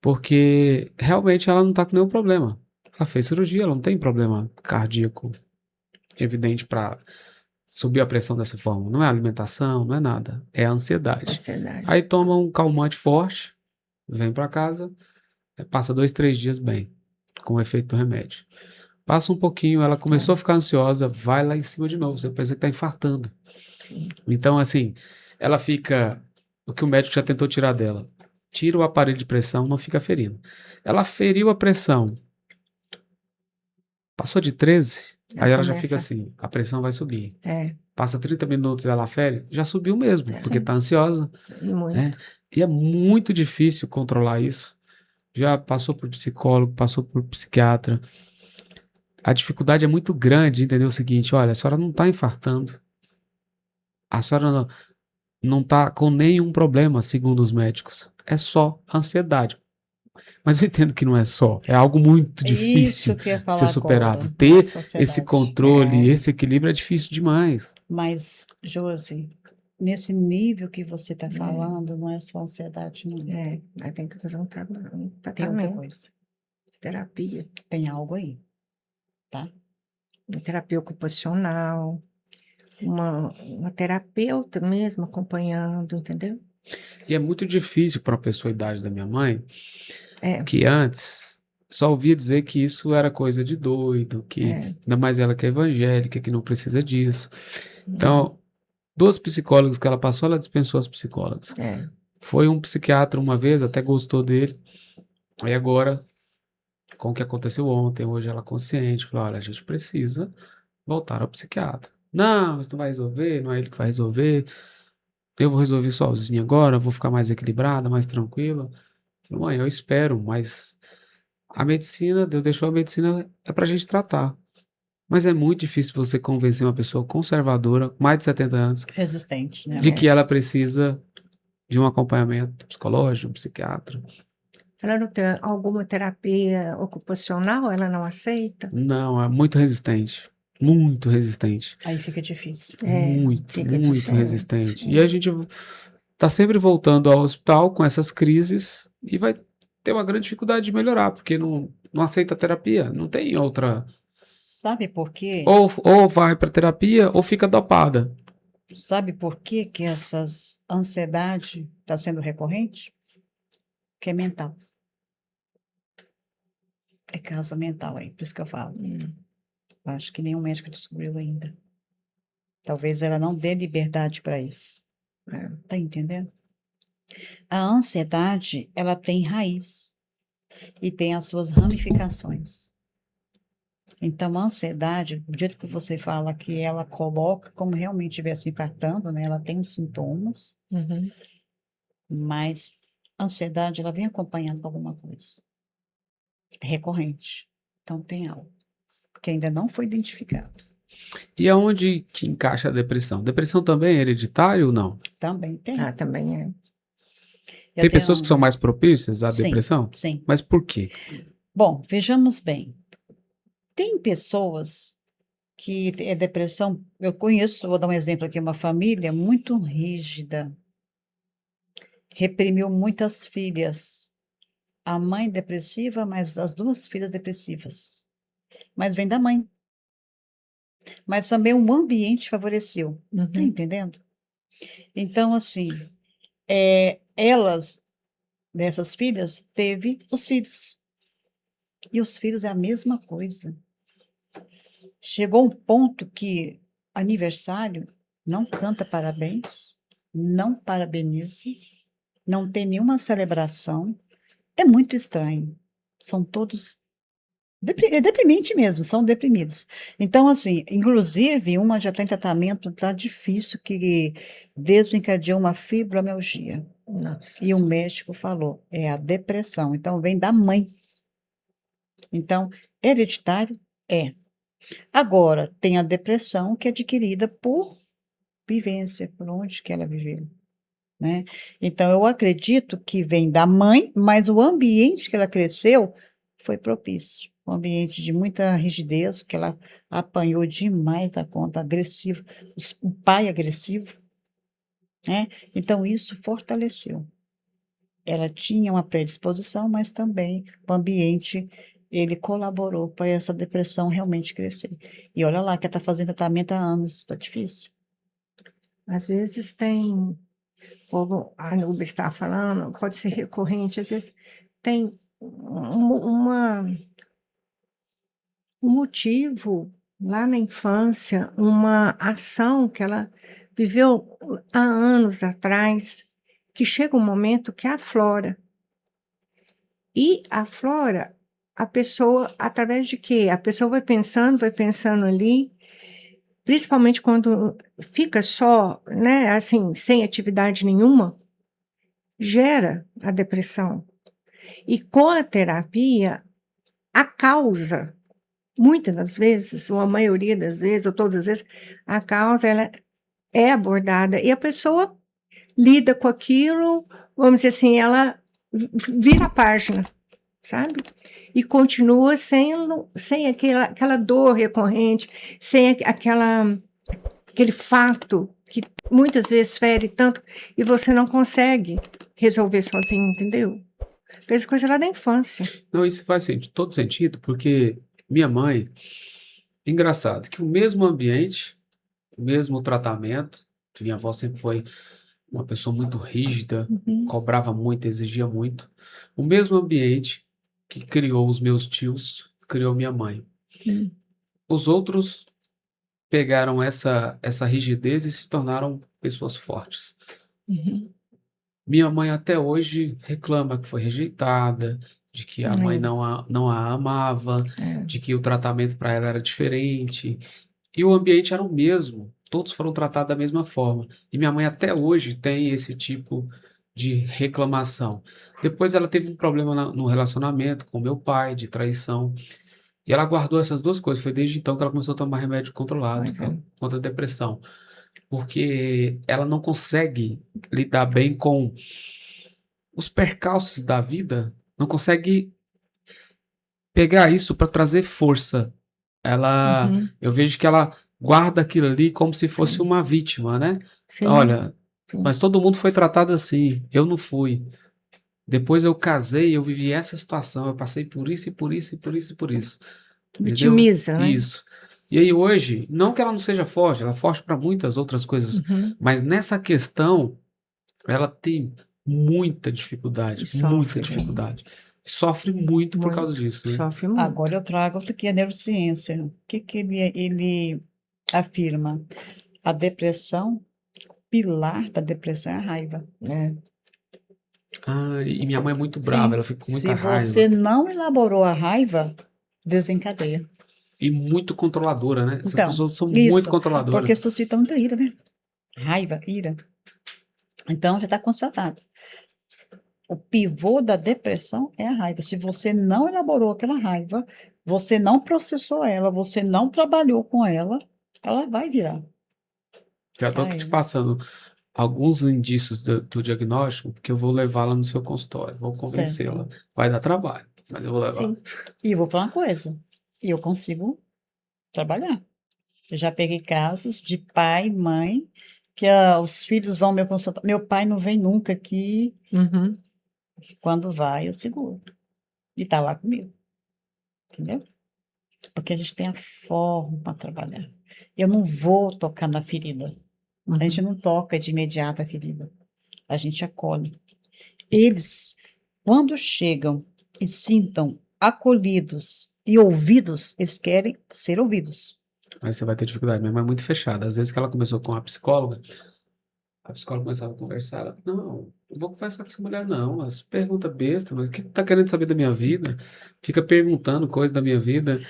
porque realmente ela não está com nenhum problema. Ela fez cirurgia, ela não tem problema cardíaco evidente para subir a pressão dessa forma. Não é alimentação, não é nada. É a ansiedade. Ansiedade. Aí toma um calmante forte, vem para casa, passa 2, 3 dias bem, com o efeito do remédio. Passa um pouquinho, ela começou a ficar ansiosa, vai lá em cima de novo, você pensa que está infartando. Sim. Então, assim, ela fica... O que o médico já tentou tirar dela. Tira o aparelho de pressão, não fica ferindo. Ela feriu a pressão. Passou de 13, aí ela já fica assim, a pressão vai subir. Passa 30 minutos e ela fere, já subiu mesmo, porque está ansiosa. Muito. Né? E é muito difícil controlar isso. Já passou por psicólogo, passou por psiquiatra. A dificuldade é muito grande de entender o seguinte, olha, a senhora não está infartando. A senhora não está com nenhum problema, segundo os médicos. É só ansiedade. Mas eu entendo que não é só. É algo muito difícil Isso que eu ia ser falar superado. agora, Ter da sociedade. esse controle, esse equilíbrio é difícil demais. Mas, Josi, nesse nível que você está falando, não é só ansiedade, não. Aí tem que fazer um Tem outra tratamento, coisa. terapia. Tem algo aí, tá? Uma terapia ocupacional, uma terapeuta mesmo acompanhando, entendeu? E é muito difícil para uma pessoa da idade da minha mãe, É. que antes só ouvia dizer que isso era coisa de doido, que ainda mais ela que é evangélica, que não precisa disso. Então, 2 psicólogas que ela passou, ela dispensou as psicólogas. Foi um psiquiatra uma vez, até gostou dele. Aí agora, com o que aconteceu ontem, hoje ela consciente, falou, olha, a gente precisa voltar ao psiquiatra. Não, isso não vai resolver, não é ele que vai resolver. Eu vou resolver sozinho agora, vou ficar mais equilibrada, mais tranquila. Falei, mãe, eu espero, mas a medicina, Deus deixou a medicina é pra gente tratar. Mas é muito difícil você convencer uma pessoa conservadora, com mais de 70 anos, Resistente, né? de que ela precisa de um acompanhamento psicológico, de um psiquiatra. Ela não tem alguma terapia ocupacional? Ela não aceita? Não, é muito resistente. Muito resistente. Aí fica difícil. Muito, fica muito difícil. resistente. E a gente tá sempre voltando ao hospital com essas crises e vai ter uma grande dificuldade de melhorar, porque não aceita terapia, não tem outra. Sabe por quê? Ou vai para terapia ou fica dopada. Sabe por que que essas ansiedade está sendo recorrente? Que é mental. É causa mental aí, por isso que eu falo. Acho que nenhum médico descobriu ainda. Talvez ela não dê liberdade para isso. Tá entendendo? A ansiedade, ela tem raiz e tem as suas ramificações. Então, a ansiedade, do jeito que você fala que ela coloca como realmente estivesse infartando, né? Ela tem os sintomas, mas a ansiedade, ela vem acompanhada com alguma coisa. É recorrente. Então, tem algo que ainda não foi identificado. E aonde que encaixa a depressão? Depressão também é hereditário ou não? Também tem. Também é. Tem pessoas que são mais propícias à Sim, depressão? sim. Mas por quê? Bom, vejamos bem. Tem pessoas que é depressão. Eu conheço, vou dar um exemplo aqui, uma família muito rígida. Reprimiu muitas filhas. A mãe depressiva, mas as 2 filhas depressivas. Mas vem da mãe. Mas também o ambiente favoreceu. Tá entendendo? Então, assim, elas, dessas filhas, teve os filhos. E os filhos é a mesma coisa. Chegou um ponto que aniversário não canta parabéns, não parabeniza, não tem nenhuma celebração. É muito estranho. São todos é deprimente mesmo, são deprimidos. Então, assim, inclusive, uma já está em tratamento, está difícil, que desencadeou uma fibromialgia. Nossa. E o médico falou, é a depressão. Então, vem da mãe. Então, hereditário é. Agora, tem a depressão que é adquirida por vivência, por onde que ela viveu, né? Então, eu acredito que vem da mãe, mas o ambiente que ela cresceu foi propício. Um ambiente de muita rigidez, que ela apanhou demais da conta, agressivo, o pai agressivo, né? Então, isso fortaleceu. Ela tinha uma predisposição, mas também o ambiente, ele colaborou para essa depressão realmente crescer. E olha lá, que ela está fazendo tratamento há anos, está difícil. Às vezes tem, como a Nubia está falando, pode ser recorrente, às vezes tem um motivo lá na infância, uma ação que ela viveu há anos atrás, que chega um momento que aflora. E aflora a pessoa através de quê? A pessoa vai pensando ali, principalmente quando fica só, né, assim, sem atividade nenhuma, gera a depressão. E com a terapia, a causa, muitas das vezes, ou a maioria das vezes, ou todas as vezes, a causa ela é abordada e a pessoa lida com aquilo, vamos dizer assim, ela vira a página, sabe? E continua sem aquela dor recorrente, sem aquele fato que muitas vezes fere tanto e você não consegue resolver sozinho, entendeu? Fez coisa lá da infância. Não, isso faz todo sentido, porque minha mãe, engraçado, que o mesmo ambiente, o mesmo tratamento, minha avó sempre foi uma pessoa muito rígida, cobrava muito, exigia muito, o mesmo ambiente, que criou os meus tios, criou minha mãe. Hum. Os outros pegaram essa rigidez e se tornaram pessoas fortes. Uhum. Minha mãe até hoje reclama que foi rejeitada, de que a mãe É, não a amava, é. de que o tratamento para ela era diferente. E o ambiente era o mesmo. Todos foram tratados da mesma forma. E minha mãe até hoje tem esse tipo de reclamação. Depois ela teve um problema no relacionamento com meu pai, de traição. E ela guardou essas duas coisas. Foi desde então que ela começou a tomar remédio controlado Pois é. contra a depressão. Porque ela não consegue lidar bem com os percalços da vida, não consegue pegar isso para trazer força. Uhum. Eu vejo que ela guarda aquilo ali como se fosse Sim. uma vítima, né? Sim, Olha, sim. mas todo mundo foi tratado assim, eu não fui. Depois eu casei, eu vivi essa situação, eu passei por isso e por isso e por isso e por isso. Entendeu? Vitimiza, né? Isso. E aí hoje, não que ela não seja forte, ela é forte para muitas outras coisas, Uhum. mas nessa questão ela tem muita E dificuldade, muita sofre bem. dificuldade. Sofre muito por causa Muito. disso, né? Sofre muito. Agora eu trago aqui a neurociência. O que que ele afirma? A depressão, o pilar da depressão é a raiva. É. Ah, e minha mãe é muito brava, Sim, ela fica com muita se você raiva. não elaborou a raiva, desencadeia. E muito controladora, né? Essas Então, pessoas são muito isso, porque controladoras. suscita muita ira, né? Raiva, ira. Então, já está constatado. O pivô da depressão é a raiva. Se você não elaborou aquela raiva, você não processou ela, você não trabalhou com ela, ela vai virar. Já tô Já te era. passando alguns indícios do diagnóstico, porque eu vou levá-la no seu consultório, vou convencê-la. Certo. Vai dar trabalho, mas eu vou levar. Sim. E eu vou falar uma coisa. Eu consigo trabalhar. Eu já peguei casos de pai, mãe, que os filhos vão ao meu consultório. Meu pai não vem nunca aqui. Uhum. Quando vai, eu seguro. E tá lá comigo. Entendeu? Porque a gente tem a forma para trabalhar. Eu não vou tocar na ferida. A gente Uhum. não toca de imediato a ferida. A gente acolhe. Eles, quando chegam e sintam acolhidos e ouvidos, eles querem ser ouvidos. Mas você vai ter dificuldade. Minha mãe é muito fechada. Às vezes que ela começou com a psicóloga começava a conversar, ela, não, não vou conversar com essa mulher, não. As pergunta besta, mas o que tá querendo saber da minha vida? Fica perguntando coisa da minha vida.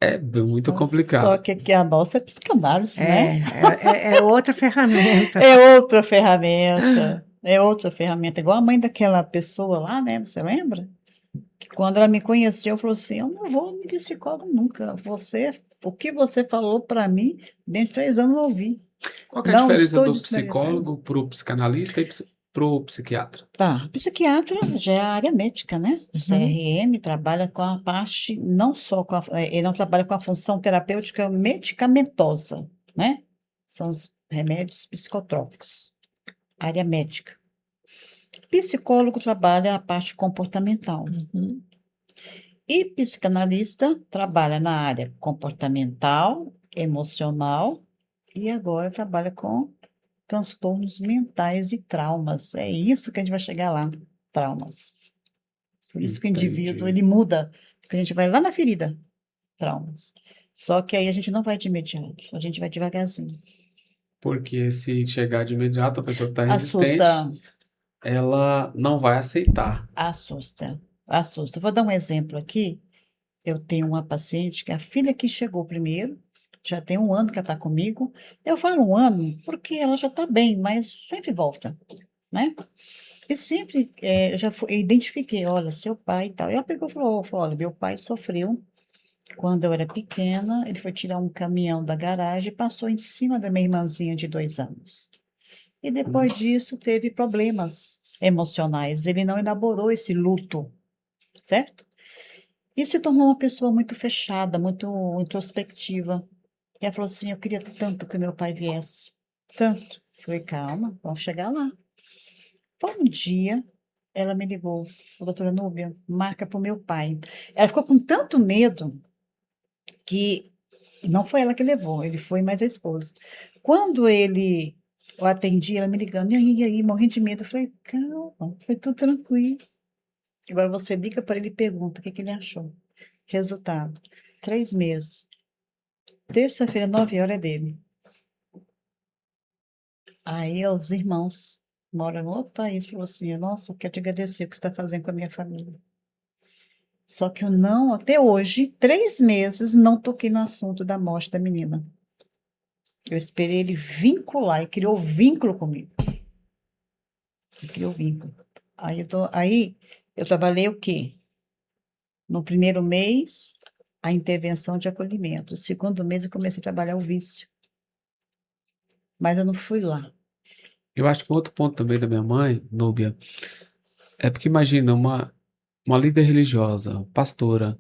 É muito Só complicado. que aqui a nossa é psicanálise, né? É outra ferramenta. É outra ferramenta. É outra ferramenta. Igual a mãe daquela pessoa lá, né? Você lembra? Que quando ela me conheceu, falou assim: eu não vou no psicólogo nunca. O que você falou para mim, dentro de 3 anos eu ouvi. Qual que é a Não diferença estou do desmerecendo. psicólogo pro psicanalista e pro psiquiatra? Tá, psiquiatra já é a área médica, né? Uhum. CRM trabalha com a parte, não só com ele não trabalha com a função terapêutica medicamentosa, né? São os remédios psicotrópicos, área médica. Psicólogo trabalha a parte comportamental. Uhum. E psicanalista trabalha na área comportamental, emocional e agora trabalha com transtornos mentais e traumas. É isso que a gente vai chegar lá, traumas. Por isso que o indivíduo, Entendi. ele muda, porque a gente vai lá na ferida, traumas. Só que aí a gente não vai de imediato, a gente vai devagarzinho. Porque se chegar de imediato, a pessoa que está resistente, Assusta, ela não vai aceitar. assusta, assusta. Vou dar um exemplo aqui. Eu tenho uma paciente que a filha que chegou primeiro, já tem 1 ano que ela está comigo. Eu falo 1 ano porque ela já está bem, mas sempre volta, né? E sempre eu eu identifiquei, olha, seu pai e tal. Ela pegou e falou, olha, meu pai sofreu quando eu era pequena, ele foi tirar um caminhão da garagem e passou em cima da minha irmãzinha de 2 anos. E depois disso teve problemas emocionais, ele não elaborou esse luto, certo? E se tornou uma pessoa muito fechada, muito introspectiva. E ela falou assim: eu queria tanto que meu pai viesse. Tanto. Falei, calma, vamos chegar lá. Foi um dia, ela me ligou, doutora Núbia, marca para o meu pai. Ela ficou com tanto medo que não foi ela que levou, ele foi mais a esposa. Quando eu atendi, ela me ligando, e aí, morrendo de medo. Eu falei, calma, foi tudo tranquilo. Agora você liga para ele e pergunta o que que ele achou. Resultado: 3 meses. Terça-feira, 9 horas, é dele. Aí os irmãos moram no outro país falou assim: "Nossa, quero te agradecer o que você está fazendo com a minha família". Só que eu não, até hoje, 3 meses, não toquei no assunto da morte da menina. Eu esperei ele vincular e criou vínculo comigo. Ele criou vínculo. Aí eu trabalhei o quê? No primeiro mês, a intervenção de acolhimento. No segundo mês, eu comecei a trabalhar o vício. Mas eu não fui lá. Eu acho que um outro ponto também da minha mãe, Núbia, é porque imagina uma líder religiosa, pastora,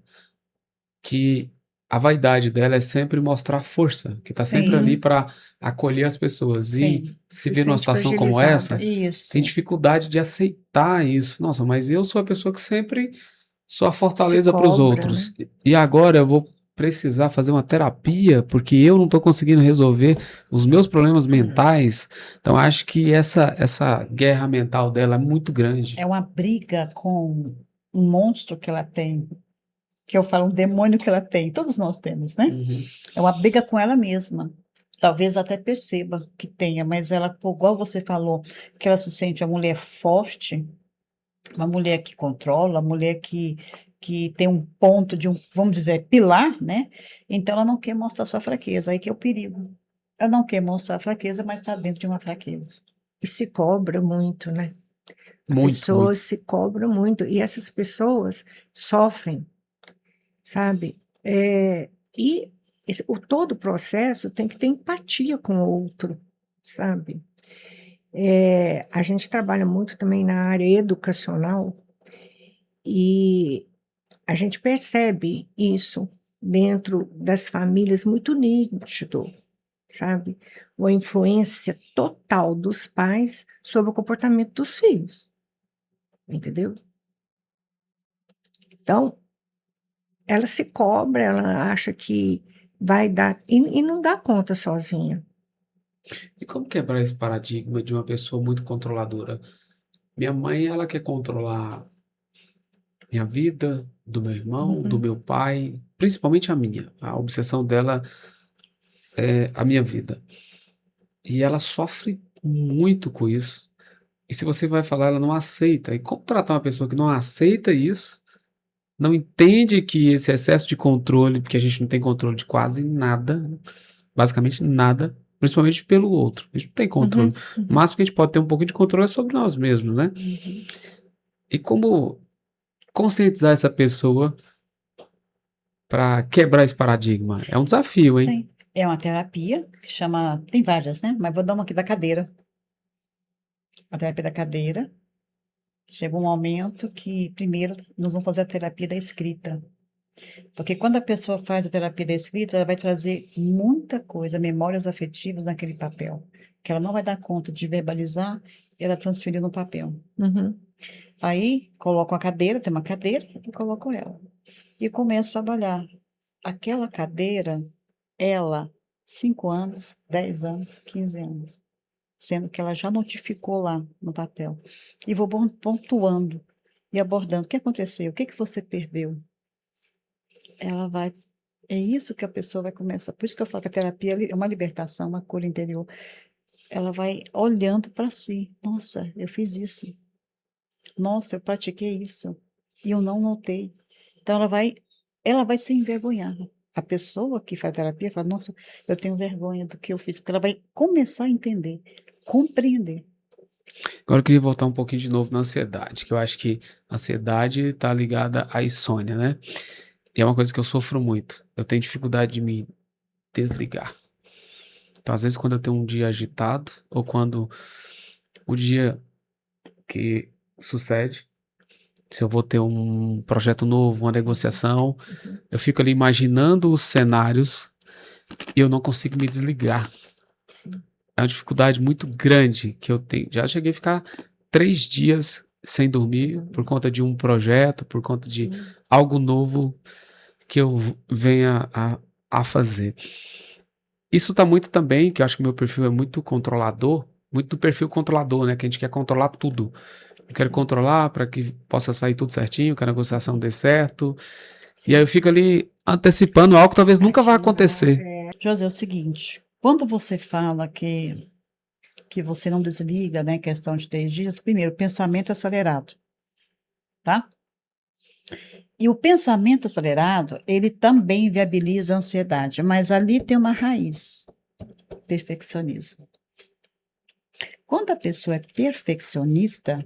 que a vaidade dela é sempre mostrar força, que tá sempre ali Sim, para acolher as pessoas. E sim. se Se vê numa sente situação como fragilizada. essa, tem Isso. dificuldade de aceitar isso. Nossa, mas eu sou a pessoa que sempre sou a Se fortaleza para os cobra, outros. né? E agora eu vou precisar fazer uma terapia porque eu não estou conseguindo resolver os meus problemas mentais. Então acho que essa guerra mental dela é muito grande. É uma briga com um monstro que ela tem, que eu falo, um demônio que ela tem. Todos nós temos, né? Uhum. É uma briga com ela mesma. Talvez até perceba que tenha, mas ela, igual você falou, que ela se sente uma mulher forte, uma mulher que controla, uma mulher que tem um ponto de um, vamos dizer, pilar, né? Então ela não quer mostrar sua fraqueza, aí que é o perigo. Ela não quer mostrar a fraqueza, mas está dentro de uma fraqueza. E se cobra muito, né? A Muito, pessoa muito. se cobra muito. E essas pessoas sofrem, sabe? E todo o processo tem que ter empatia com o outro, sabe? A gente trabalha muito também na área educacional e a gente percebe isso dentro das famílias muito nítido, sabe? Uma influência total dos pais sobre o comportamento dos filhos, entendeu? Então, ela se cobra, ela acha que vai dar, e não dá conta sozinha. E como quebrar esse paradigma de uma pessoa muito controladora? Minha mãe, ela quer controlar minha vida, do meu irmão, do Uhum, meu pai, principalmente a minha. A obsessão dela é a minha vida. E ela sofre muito com isso. E se você vai falar, ela não aceita. E como tratar uma pessoa que não aceita isso, não entende que esse excesso de controle, porque a gente não tem controle de quase nada, basicamente nada, principalmente pelo outro. A gente não tem controle. uhum, O uhum, máximo que a gente pode ter um pouquinho de controle é sobre nós mesmos, né? uhum. E como conscientizar essa pessoa para quebrar esse paradigma? É um desafio, hein? Sim. É uma terapia que chama, tem várias, né? Mas vou dar uma aqui da cadeira. A terapia da cadeira. Chega um momento que, primeiro, nós vamos fazer a terapia da escrita. Porque quando a pessoa faz a terapia da escrita, ela vai trazer muita coisa, memórias afetivas naquele papel, que ela não vai dar conta de verbalizar, ela transferir no papel. Uhum. Aí, coloco a cadeira, tem uma cadeira, e coloco ela. E começo a trabalhar. Aquela cadeira, ela, 5 anos, 10 anos, 15 anos, sendo que ela já notificou lá no papel. E vou pontuando e abordando. O que aconteceu? O que que você perdeu? Ela vai. É isso que a pessoa vai começar. Por isso que eu falo que a terapia é uma libertação, uma cura interior. Ela vai olhando para si. Nossa, eu fiz isso. Nossa, eu pratiquei isso. E eu não notei. Então ela vai se envergonhar. A pessoa que faz terapia fala, nossa, eu tenho vergonha do que eu fiz, porque ela vai começar a entender, compreender. Agora eu queria voltar um pouquinho de novo na ansiedade, que eu acho que a ansiedade está ligada à insônia, né? E é uma coisa que eu sofro muito. Eu tenho dificuldade de me desligar. Então, às vezes, quando eu tenho um dia agitado, ou quando o dia que sucede, se eu vou ter um projeto novo, uma negociação, Uhum. eu fico ali imaginando os cenários e eu não consigo me desligar. Sim. É uma dificuldade muito grande que eu tenho. Já cheguei a ficar 3 dias sem dormir por conta de um projeto, por conta de Sim. algo novo que eu venha a fazer. Isso tá muito também, que eu acho que o meu perfil é muito controlador, muito do perfil controlador, né? Que a gente quer controlar tudo. Eu quero controlar para que possa sair tudo certinho, que a negociação dê certo. E aí eu fico ali antecipando algo que talvez nunca vai acontecer. José, é o seguinte, quando você fala que você não desliga, né, questão de 3 dias, primeiro, pensamento acelerado, tá? E o pensamento acelerado, ele também viabiliza a ansiedade, mas ali tem uma raiz, perfeccionismo. Quando a pessoa é perfeccionista,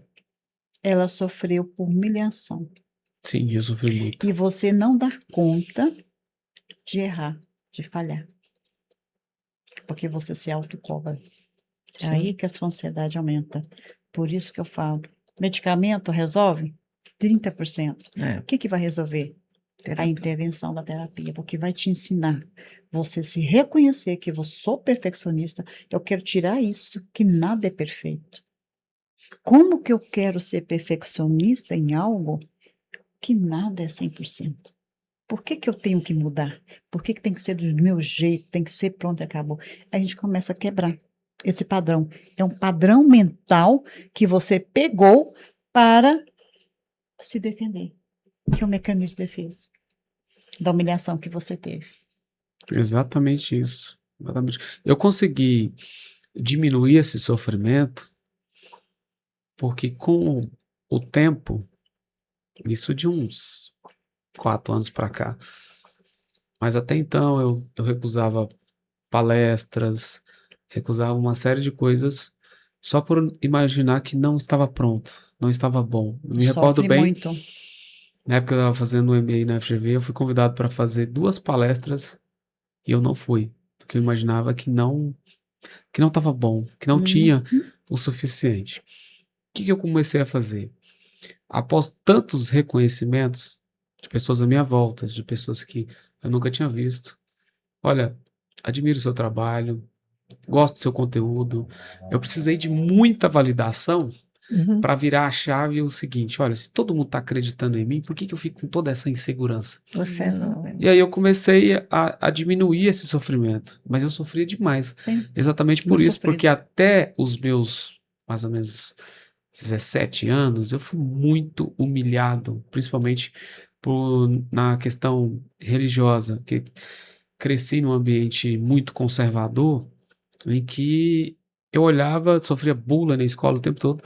ela sofreu por humilhação. Sim, eu sofri muito. E você não dá conta de errar, de falhar. Porque você se autocobra. É aí que a sua ansiedade aumenta. Por isso que eu falo, medicamento resolve 30%. O que vai resolver? A intervenção da terapia, porque vai te ensinar você se reconhecer que eu sou perfeccionista, eu quero tirar isso, que nada é perfeito. Como que eu quero ser perfeccionista em algo que nada é 100%? Por que eu tenho que mudar? Por que tem que ser do meu jeito, tem que ser pronto e acabou? A gente começa a quebrar esse padrão. É um padrão mental que você pegou para se defender, que é o mecanismo de defesa da humilhação que você teve. Exatamente isso. Exatamente. Eu consegui diminuir esse sofrimento porque com o tempo, isso de uns 4 anos para cá, mas até então eu recusava palestras, recusava uma série de coisas só por imaginar que não estava pronto, não estava bom. Eu me recordo Sofre bem, muito. na época que eu estava fazendo o MBA na FGV, eu fui convidado para fazer 2 palestras e eu não fui, porque eu imaginava que não estava bom, que não tinha o suficiente. O que eu comecei a fazer? Após tantos reconhecimentos de pessoas à minha volta, de pessoas que eu nunca tinha visto, olha, admiro o seu trabalho, gosto do seu conteúdo, eu precisei de muita validação para virar a chave o seguinte, olha, se todo mundo está acreditando em mim, por que eu fico com toda essa insegurança? Você não. E aí eu comecei a diminuir esse sofrimento, mas eu sofria demais. Sim. Exatamente por Muito isso, sofrido. porque até os meus, mais ou menos, 17 anos, eu fui muito humilhado, principalmente na questão religiosa, que cresci num ambiente muito conservador, em que eu olhava, sofria bullying na escola o tempo todo,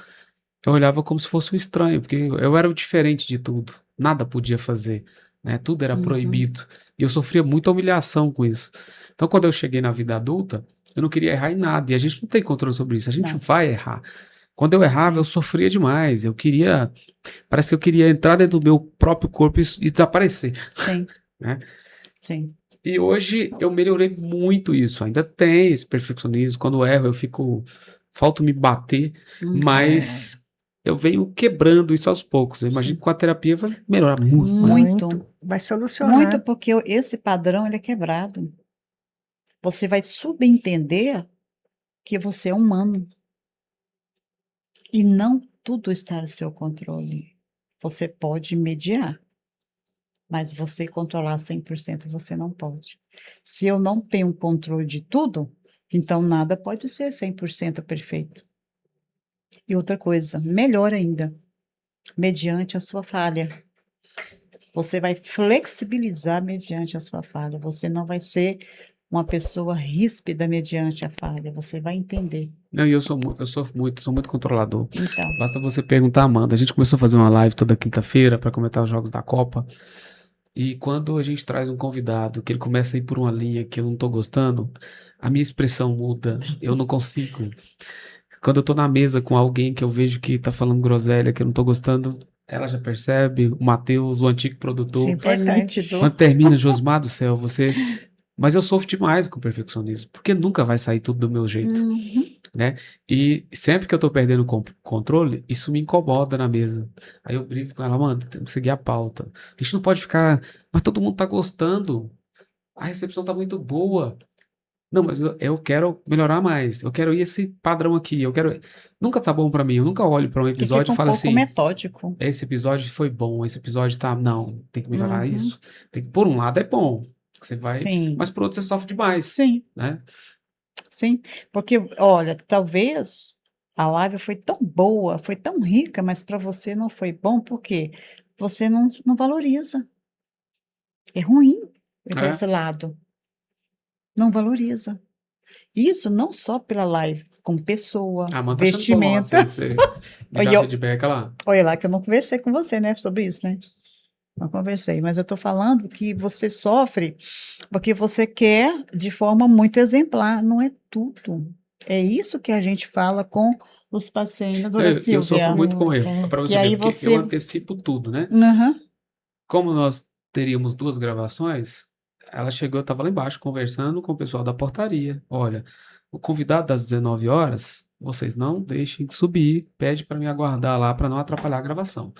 eu olhava como se fosse um estranho, porque eu era o diferente de tudo, nada podia fazer, né? Tudo era proibido, e eu sofria muita humilhação com isso. Então, quando eu cheguei na vida adulta, eu não queria errar em nada, e a gente não tem controle sobre isso, a gente Não. vai errar. Quando eu errava, Sim. eu sofria demais, parece que eu queria entrar dentro do meu próprio corpo e desaparecer, Sim. né? Sim. E hoje eu melhorei muito isso. Ainda tem esse perfeccionismo. Quando eu erro, falta me bater, mas eu venho quebrando isso aos poucos. Eu imagino que com a terapia vai melhorar muito. Muito. Vai solucionar. Muito, porque esse padrão ele é quebrado. Você vai subentender que você é humano. E não tudo está no seu controle. Você pode mediar, mas você controlar 100% você não pode. Se eu não tenho controle de tudo, então nada pode ser 100% perfeito. E outra coisa, melhor ainda, mediante a sua falha. Você vai flexibilizar mediante a sua falha. Você não vai ser uma pessoa ríspida mediante a falha. Você vai entender. Não, e eu sou muito controlador. Então, Basta você perguntar, Amanda. A gente começou a fazer uma live toda quinta-feira para comentar os jogos da Copa. E quando a gente traz um convidado, que ele começa a ir por uma linha que eu não tô gostando, a minha expressão muda. Eu não consigo. Quando eu tô na mesa com alguém que eu vejo que tá falando groselha, que eu não tô gostando, ela já percebe. O Matheus, o antigo produtor. Isso é importante. nítido. Quando termina, Josmar do céu, você... Mas eu sofro demais com o perfeccionismo, porque nunca vai sair tudo do meu jeito, né? E sempre que eu tô perdendo o controle, isso me incomoda na mesa. Aí eu brigo com ela, mano, temos que seguir a pauta. A gente não pode ficar... Mas todo mundo tá gostando. A recepção tá muito boa. Não, mas eu quero melhorar mais. Eu quero ir esse padrão aqui. Eu quero... Nunca tá bom pra mim. Eu nunca olho pra um Que episódio fica e um falo pouco assim... metódico. Esse episódio foi bom, esse episódio tá... Não, tem que melhorar isso. Por um lado é bom, que você vai... Sim. Mas por outro você sofre demais, Sim. né? Sim, porque, olha, talvez a live foi tão boa, foi tão rica, mas para você não foi bom, porque você não valoriza. É ruim ir para É. esse lado, não valoriza. Isso não só pela live, como pessoa, A Amanda tá achando bom vestimenta. você me E dar eu, feedback lá. olha lá que eu não conversei com você, né, sobre isso, né? Não conversei, mas eu estou falando que você sofre porque você quer de forma muito exemplar, não é tudo. É isso que a gente fala com os pacientes, doutora Eu sofro Silvia, muito com erro, Sim. para que você ver, aí porque eu você. antecipo tudo, né? Aham, Como nós teríamos duas gravações, ela chegou, eu estava lá embaixo conversando com o pessoal da portaria. Olha, o convidado das 19 horas, vocês não deixem de subir, pede para me aguardar lá para não atrapalhar a gravação.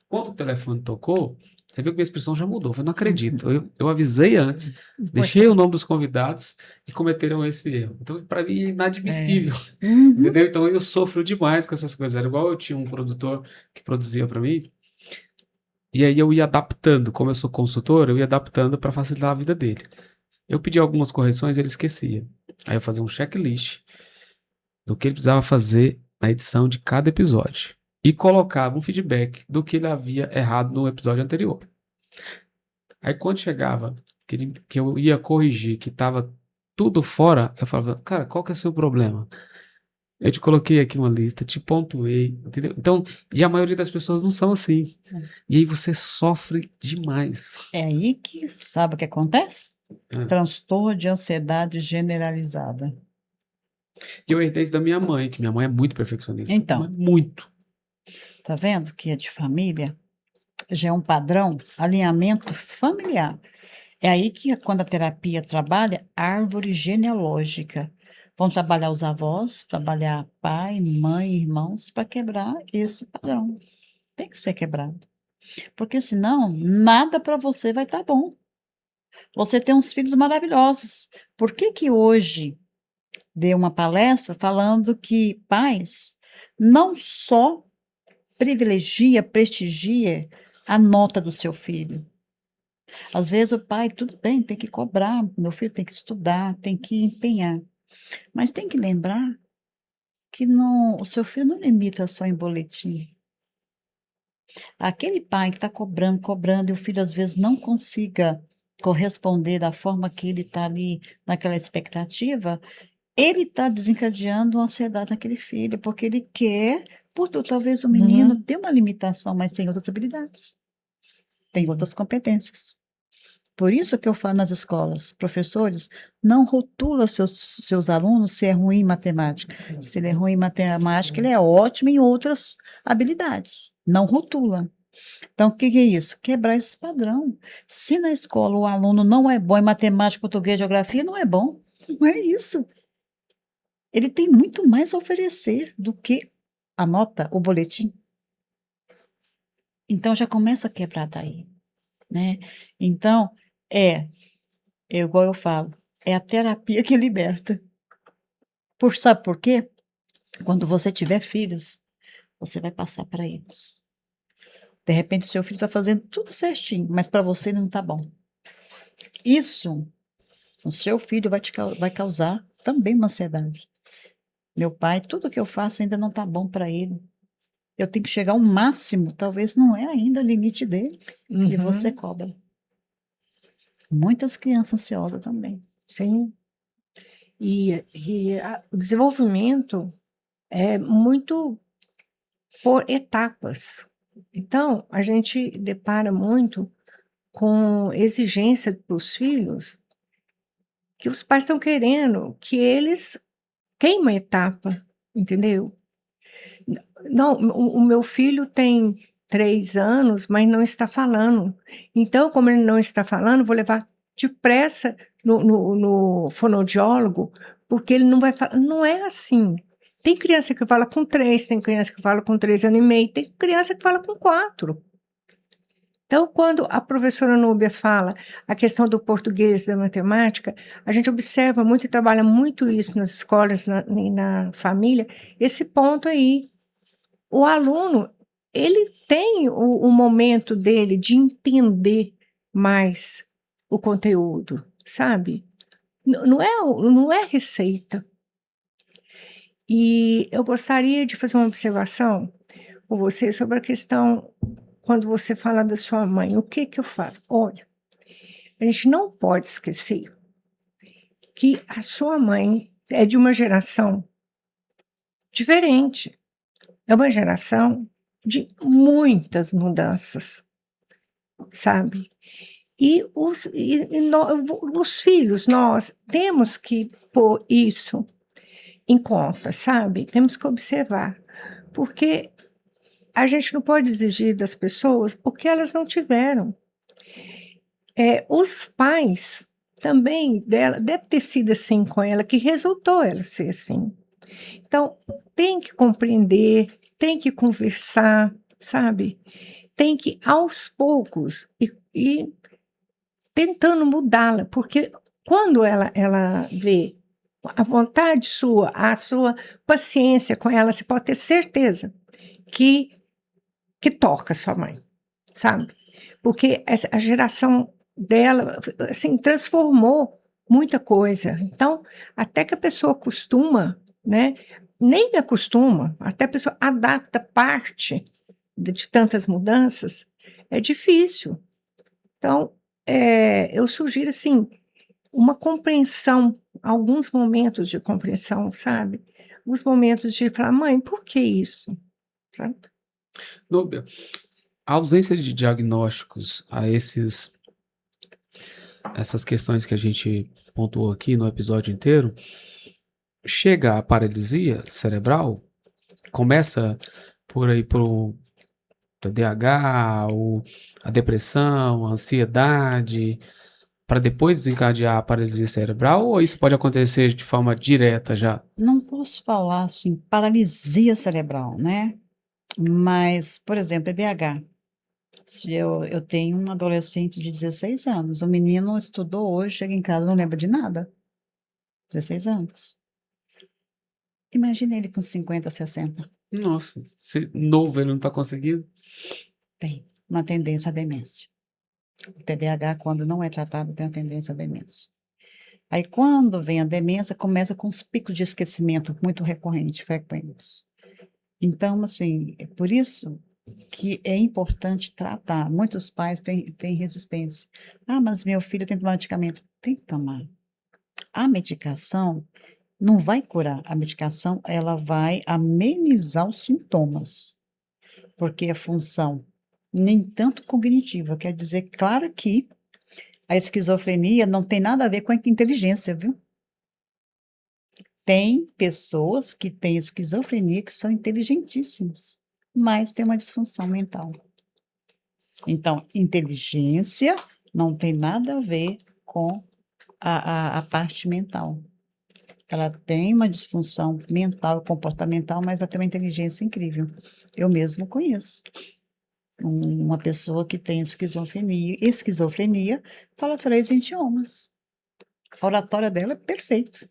Quando o telefone tocou, você viu que minha expressão já mudou. Eu falei, não acredito. Eu avisei antes, deixei o Importante. nome dos convidados e cometeram esse erro. Então, para mim, é É. inadmissível. uhum, Entendeu? Então, eu sofro demais com essas coisas. Era igual eu tinha um produtor que produzia para mim. E aí eu ia adaptando, como eu sou consultor, eu ia adaptando para facilitar a vida dele. Eu pedi algumas correções, ele esquecia. Aí eu fazia um checklist do que ele precisava fazer na edição de cada episódio e colocava um feedback do que ele havia errado no episódio anterior. Aí quando chegava que eu ia corrigir, que estava tudo fora, eu falava, cara, qual que é o seu problema? Eu te coloquei aqui uma lista, te pontuei, entendeu? Então, e a maioria das pessoas não são assim. E aí você sofre demais. é aí que, sabe o que acontece? É. Transtorno de ansiedade generalizada. E eu herdei isso da minha mãe, que minha mãe é muito perfeccionista, mas Então, muito. tá vendo que é de família? Já é um padrão, alinhamento familiar. É aí que, quando a terapia trabalha, árvore genealógica. Vão trabalhar os avós, trabalhar pai, mãe, irmãos, para quebrar esse padrão. Tem que ser quebrado. Porque senão, nada para você vai estar bom. Você tem uns filhos maravilhosos. Por que que hoje deu uma palestra falando que pais não só privilegia, prestigia a nota do seu filho. Às vezes o pai, tudo bem, tem que cobrar, meu filho tem que estudar, tem que empenhar, mas tem que lembrar que não, o seu filho não limita só em boletim. Aquele pai que está cobrando, cobrando, e o filho às vezes não consiga corresponder da forma que ele está ali naquela expectativa, ele está desencadeando uma ansiedade naquele filho, porque ele quer, talvez o menino Uhum. tenha uma limitação, mas tem outras habilidades, tem outras competências. Por isso que eu falo nas escolas, professores, não rotula seus alunos se é ruim em matemática. Se ele é ruim em matemática, ele é ótimo em outras habilidades. Não rotula. Então, o que que é isso? Quebrar esse padrão. Se na escola o aluno não é bom em matemática, português, geografia, não é bom. Não é isso. Ele tem muito mais a oferecer do que a nota, o boletim. Então, já começa a quebrar daí, né? Então, é igual eu falo, é a terapia que liberta. Sabe por quê? Quando você tiver filhos, você vai passar para eles. De repente, seu filho está fazendo tudo certinho, mas para você não está bom. Isso, o seu filho vai causar também uma ansiedade. Meu pai, tudo que eu faço ainda não está bom para ele. Eu tenho que chegar ao máximo, talvez não é ainda o limite dele, e você Uhum. cobra. Muitas crianças ansiosas também. Sim. O desenvolvimento é muito por etapas. Então, a gente depara muito com exigência para os filhos que os pais estão querendo que eles queimem a etapa, entendeu? Não, o meu filho tem 3 anos, mas não está falando. Então, como ele não está falando, vou levar depressa no fonoaudiólogo, porque ele não vai falar. Não é assim. Tem criança que fala com 3, tem criança que fala com 3 anos e meio, tem criança que fala com 4. Então, quando a professora Núbia fala a questão do português, da matemática, a gente observa muito e trabalha muito isso nas escolas e na família, esse ponto aí. O aluno, ele tem o momento dele de entender mais o conteúdo, sabe? Não é receita. E eu gostaria de fazer uma observação com você sobre a questão, quando você fala da sua mãe, o que que eu faço? Olha, a gente não pode esquecer que a sua mãe é de uma geração diferente. É uma geração de muitas mudanças, sabe? Os filhos, nós temos que pôr isso em conta, sabe? Temos que observar, porque a gente não pode exigir das pessoas o que elas não tiveram. Os pais também dela, deve ter sido assim com ela, que resultou ela ser assim. Então, tem que compreender, tem que conversar, sabe? Tem que, aos poucos, ir tentando mudá-la, porque quando ela vê a vontade sua, a sua paciência com ela, você pode ter certeza que toca a sua mãe, sabe? Porque a geração dela, assim, transformou muita coisa. Então, até que a pessoa acostuma, né? Nem acostuma, até a pessoa adapta parte de tantas mudanças, é difícil. Então, eu sugiro, assim, uma compreensão, alguns momentos de compreensão, sabe? Alguns momentos de falar, mãe, por que isso? Sabe? Núbia, a ausência de diagnósticos a essas questões que a gente pontuou aqui no episódio inteiro, chega à paralisia cerebral, começa por aí pro TDAH, a depressão, a ansiedade, para depois desencadear a paralisia cerebral, ou isso pode acontecer de forma direta já? Não posso falar, assim, paralisia cerebral, né, mas, por exemplo, TDAH. Se eu tenho um adolescente de 16 anos, o menino estudou hoje, chega em casa, não lembra de nada. 16 anos. Imagina ele com 50, 60. Nossa, se novo ele não está conseguindo. Tem uma tendência à demência. O TDAH, quando não é tratado, tem a tendência à demência. Aí, quando vem a demência, começa com os picos de esquecimento muito recorrentes, frequentes. Então, assim, é por isso que é importante tratar. Muitos pais têm resistência. Ah, mas meu filho tem que tomar medicamento. Tem que tomar. A medicação não vai curar. A medicação, ela vai amenizar os sintomas, porque a função nem tanto cognitiva, quer dizer, claro que a esquizofrenia não tem nada a ver com a inteligência, viu? Tem pessoas que têm esquizofrenia que são inteligentíssimos, mas têm uma disfunção mental. Então, inteligência não tem nada a ver com a parte mental. Ela tem uma disfunção mental e comportamental, mas ela tem uma inteligência incrível. Eu mesmo conheço uma pessoa que tem esquizofrenia, fala 3 idiomas. A oratória dela é perfeito,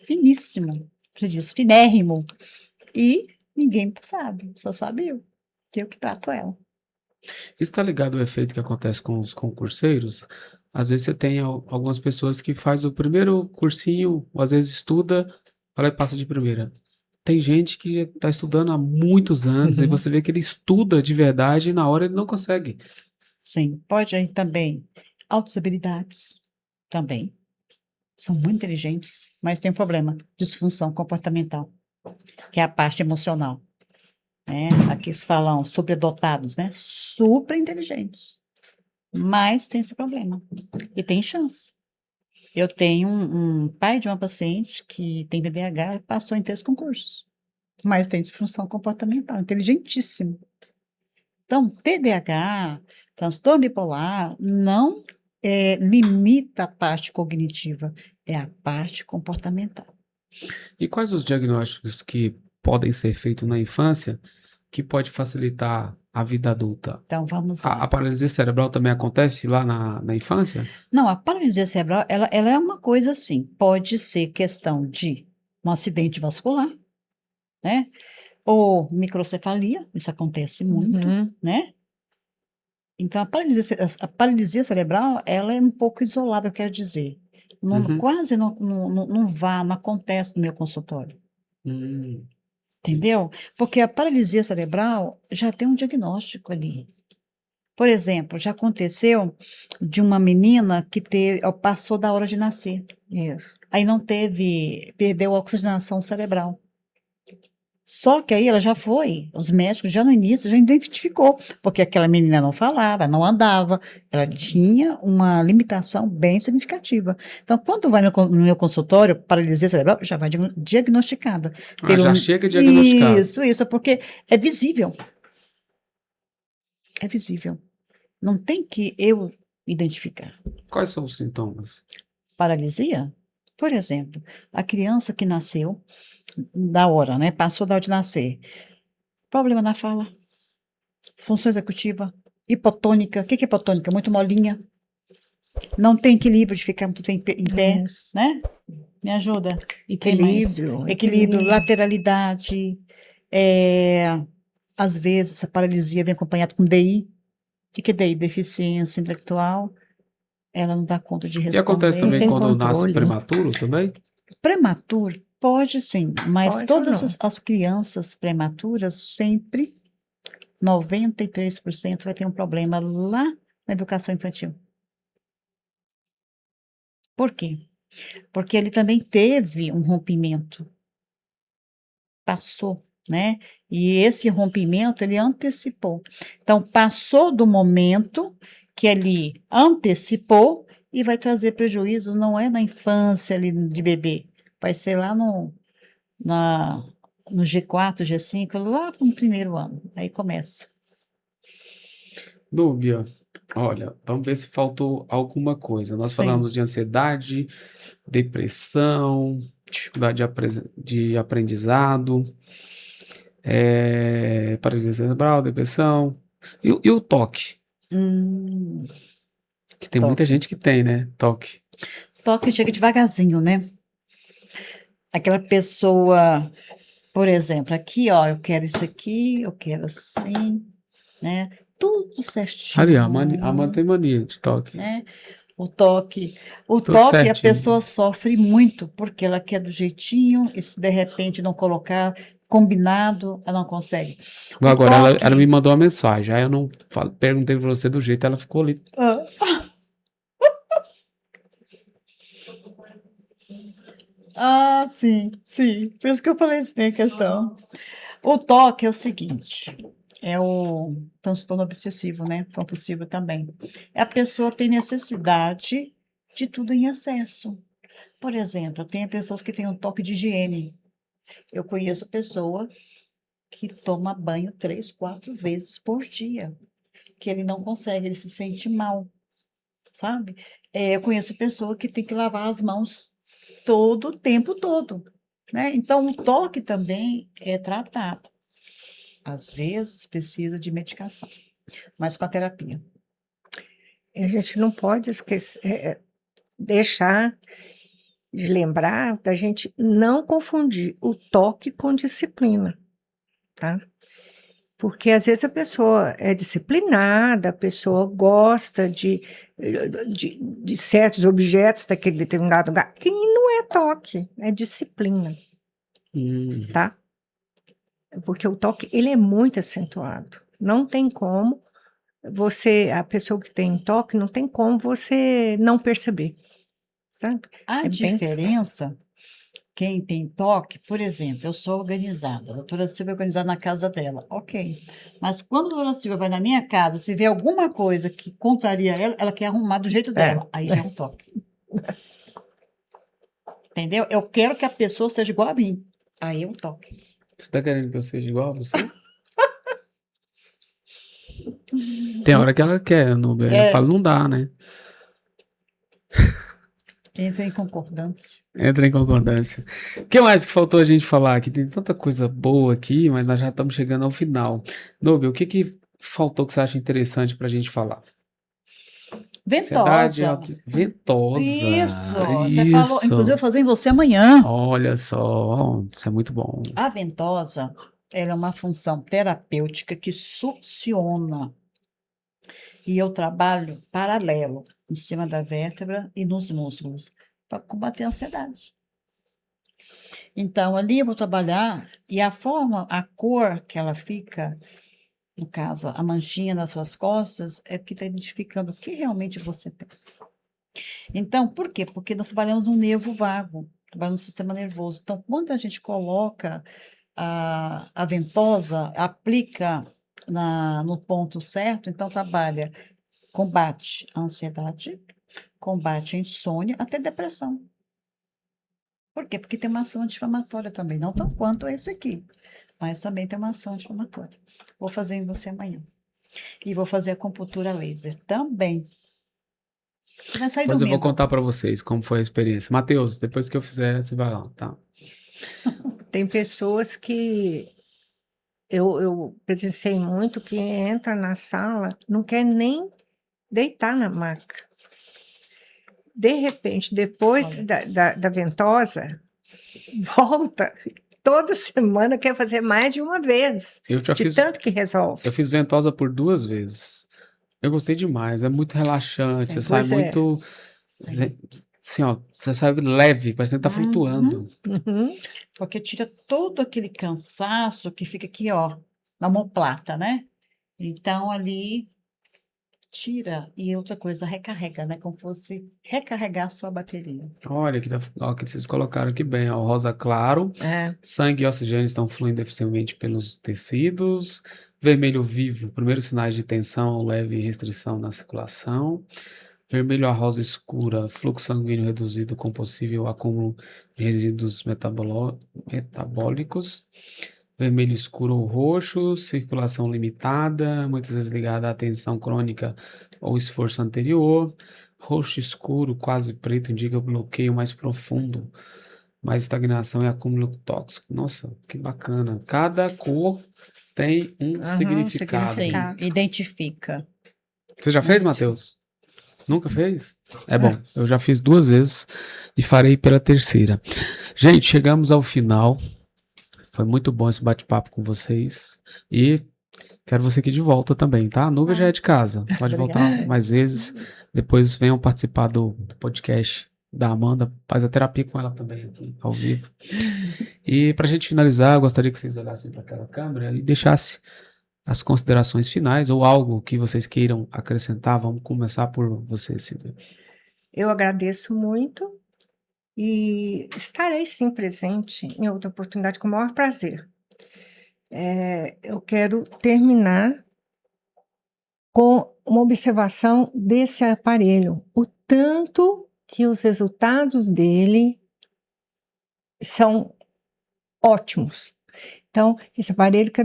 finíssimo, se diz finérrimo, e ninguém sabe, só sabe eu, que eu que trato ela. Isso está ligado ao efeito que acontece com os concurseiros? Às vezes você tem algumas pessoas que faz o primeiro cursinho, ou às vezes estuda, vai lá e passa de primeira. Tem gente que está estudando há muitos anos e você vê que ele estuda de verdade e na hora ele não consegue. Sim, pode aí também. Altas habilidades, também. São muito inteligentes, mas tem um problema, disfunção comportamental, que é a parte emocional. Né? Aqui se falam sobredotados, né? Super inteligentes, mas tem esse problema. E tem chance. Eu tenho um pai de uma paciente que tem TDAH e passou em 3 concursos, mas tem disfunção comportamental, inteligentíssimo. Então, TDAH, transtorno bipolar, não limita a parte cognitiva, é a parte comportamental. E quais os diagnósticos que podem ser feitos na infância que pode facilitar a vida adulta? Então, vamos A lá. paralisia cerebral também acontece lá na infância? Não, a paralisia cerebral, ela é uma coisa assim, pode ser questão de um acidente vascular, né? Ou microcefalia, isso acontece muito, Uhum. né? Então, a paralisia cerebral, ela é um pouco isolada, quer dizer, Uhum. quase não acontece no meu consultório. Hum. Entendeu? Porque a paralisia cerebral já tem um diagnóstico ali. Por exemplo, já aconteceu de uma menina que passou da hora de nascer. Isso. Aí não teve, perdeu a oxigenação cerebral. Só que aí ela já foi, os médicos já no início já identificou, porque aquela menina não falava, não andava, ela tinha uma limitação bem significativa. Então, quando vai no meu consultório, paralisia cerebral, já vai diagnosticada. Ah, já chega diagnosticado. Isso, porque é visível. É visível. Não tem que eu identificar. Quais são os sintomas? Paralisia, por exemplo, a criança que nasceu da hora, né? Passou da hora de nascer. Problema na fala, função executiva, hipotônica. O que que é hipotônica? Muito molinha. Não tem equilíbrio de ficar muito em pé, Isso. né? Me ajuda. E quem mais? Equilíbrio, lateralidade. Às vezes, a paralisia vem acompanhada com DI. O que é DI? Deficiência intelectual. Ela não dá conta de E acontece responder. Não também tem quando nasce controle. prematuro também? Prematuro, pode sim, mas Pode ou todas não? as crianças prematuras sempre, 93% vai ter um problema lá na educação infantil. Por quê? Porque ele também teve um rompimento, passou, né? E esse rompimento ele antecipou. Então, passou do momento que ele antecipou e vai trazer prejuízos, não é na infância ali de bebê, vai ser lá na, no G4, G5, lá no primeiro ano. Aí começa. Núbia, olha, vamos ver se faltou alguma coisa. Nós Sim. falamos de ansiedade, depressão, dificuldade de aprendizado, paralisia cerebral, depressão. E o toque? Hum, Que tem muita toque. gente que tem, né? Toque. Toque chega devagarzinho, né? Aquela pessoa, por exemplo, aqui, ó, eu quero isso aqui, eu quero assim, né? Tudo certinho, Ali, a Amanda tem mania de toque. né? O toque, Tudo a certinho. pessoa sofre muito, porque ela quer do jeitinho, e se de repente não colocar combinado, ela não consegue. O Agora, ela toque, me mandou uma mensagem. Aí eu não perguntei pra você do jeito, ela ficou ali. sim, sim. Por isso que eu falei assim, a questão. O toque é o seguinte, é o transtorno obsessivo, né? Compulsivo também. A pessoa tem necessidade de tudo em excesso. Por exemplo, tem pessoas que têm um toque de higiene. Eu conheço pessoa que toma banho 3, 4 vezes por dia, que ele não consegue, ele se sente mal, sabe? Eu conheço pessoa que tem que lavar as mãos todo o tempo todo, né? Então, o toque também é tratado. Às vezes precisa de medicação, mas com a terapia. A gente não pode esquecer, deixar de lembrar da gente não confundir o toque com disciplina, tá? Porque às vezes a pessoa é disciplinada, a pessoa gosta de certos objetos daquele determinado lugar, que não é toque, é disciplina, tá? Porque o toque, ele é muito acentuado. Não tem como a pessoa que tem toque, não tem como você não perceber, sabe? A É bem diferença, quem tem toque, por exemplo, eu sou organizada, a doutora Silvia é organizada na casa dela, ok. Mas quando a doutora Silvia vai na minha casa, se vê alguma coisa que contraria ela, ela quer arrumar do jeito dela, aí já é um toque. Entendeu? Eu quero que a pessoa seja igual a mim, aí é um toque. Você tá querendo que eu seja igual a você? Tem hora que ela quer, Núbia. Eu falo, não dá, né? Entra em concordância. Entra em concordância. O que mais que faltou a gente falar aqui? Tem tanta coisa boa aqui, mas nós já estamos chegando ao final. Núbia, o que faltou que você acha interessante pra gente falar? Ansiedade, Ventosa. ventosa. Isso. Você falou, Isso. inclusive, eu vou fazer em você amanhã. Olha só, isso é muito bom. A ventosa, ela é uma função terapêutica que succiona. E eu trabalho paralelo, em cima da vértebra e nos músculos, para combater a ansiedade. Então, ali eu vou trabalhar, e a forma, a cor que ela fica, no caso, a manchinha nas suas costas, é o que está identificando o que realmente você tem. Então, por quê? Porque nós trabalhamos no nervo vago, trabalhamos no sistema nervoso. Então, quando a gente coloca a ventosa, aplica no ponto certo, então trabalha, combate a ansiedade, combate a insônia, até depressão. Por quê? Porque tem uma ação anti-inflamatória também, não tão quanto esse aqui, mas também tem uma ação anti-inflamatória. Vou fazer em você amanhã. E vou fazer a acupuntura laser também. Você vai sair Mas eu vou dormindo. contar pra vocês como foi a experiência. Matheus, depois que eu fizer, você vai lá, tá? Tem pessoas que eu presenciei muito que entra na sala, não quer nem deitar na maca. De repente, depois Olha. da ventosa, volta. Toda semana quer fazer mais de uma vez. Eu já De fiz, tanto que resolve. eu fiz ventosa por 2 vezes. Eu gostei demais, é muito relaxante, Sim. você sai Pois é. muito, Sim. assim, ó, você sai leve, parece que tá flutuando. Uhum. Porque tira todo aquele cansaço que fica aqui, ó, na omoplata, né? Então, ali, tira. E outra coisa, recarrega, né? Como fosse recarregar a sua bateria. Olha, ó, que vocês colocaram aqui bem, ó, rosa claro, É. sangue e oxigênio estão fluindo eficientemente pelos tecidos, vermelho vivo, primeiros sinais de tensão leve e restrição na circulação, vermelho a rosa escura, fluxo sanguíneo reduzido com possível acúmulo de resíduos metabólicos, vermelho escuro ou roxo, circulação limitada, muitas vezes ligada à tensão crônica ou esforço anterior. Roxo escuro, quase preto, indica bloqueio mais profundo, mais estagnação e acúmulo tóxico. Nossa, que bacana. Cada cor tem um Aham, significado. Sim, Significado. identifica. Você já fez, Muito. Matheus? Nunca fez? É bom, eu já fiz 2 vezes e farei pela terceira. Gente, chegamos ao final. Foi muito bom esse bate-papo com vocês. E quero você aqui de volta também, tá? A Nubia já é de casa. Pode voltar Obrigada. mais vezes. Depois venham participar do podcast da Amanda. Faz a terapia com ela também aqui, ao vivo. E pra gente finalizar, eu gostaria que vocês olhassem para aquela câmera e deixassem as considerações finais ou algo que vocês queiram acrescentar. Vamos começar por você, Silvia. Eu agradeço muito e estarei sim presente em outra oportunidade com o maior prazer. Eu quero terminar com uma observação desse aparelho, o tanto que os resultados dele são ótimos. Então, esse aparelho que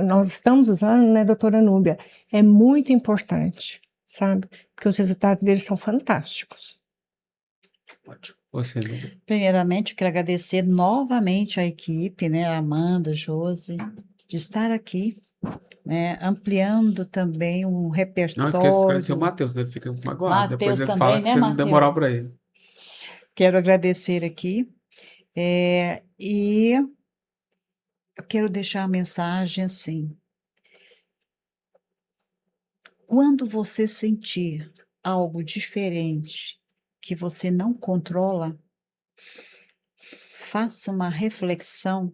nós estamos usando, né, doutora Núbia, é muito importante, sabe? Porque os resultados dele são fantásticos. Ótimo. Você, Nubia. Primeiramente, eu quero agradecer novamente a equipe, né, a Amanda, Josi, de estar aqui, né, ampliando também um repertório. Não esqueça de agradecer o Matheus, ele fica magoado. Depois Matheus ele também, fala que né, você não deu moral para Matheus? ele. Quero agradecer aqui. E eu quero deixar a mensagem assim. Quando você sentir algo diferente que você não controla, faça uma reflexão.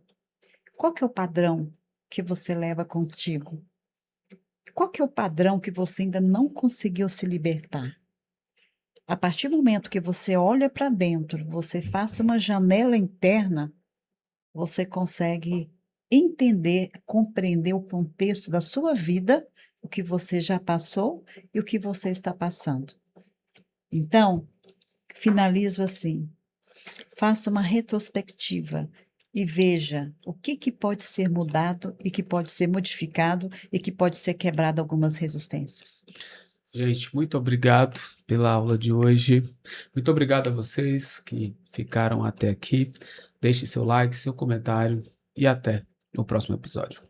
Qual que é o padrão que você leva contigo? Qual que é o padrão que você ainda não conseguiu se libertar? A partir do momento que você olha para dentro, você faça uma janela interna, você consegue entender, compreender o contexto da sua vida, o que você já passou e o que você está passando. Então, finalizo assim. Faça uma retrospectiva e veja o que pode ser mudado e que pode ser modificado e que pode ser quebrado algumas resistências. Gente, muito obrigado pela aula de hoje. Muito obrigado a vocês que ficaram até aqui. Deixe seu like, seu comentário e até o próximo episódio.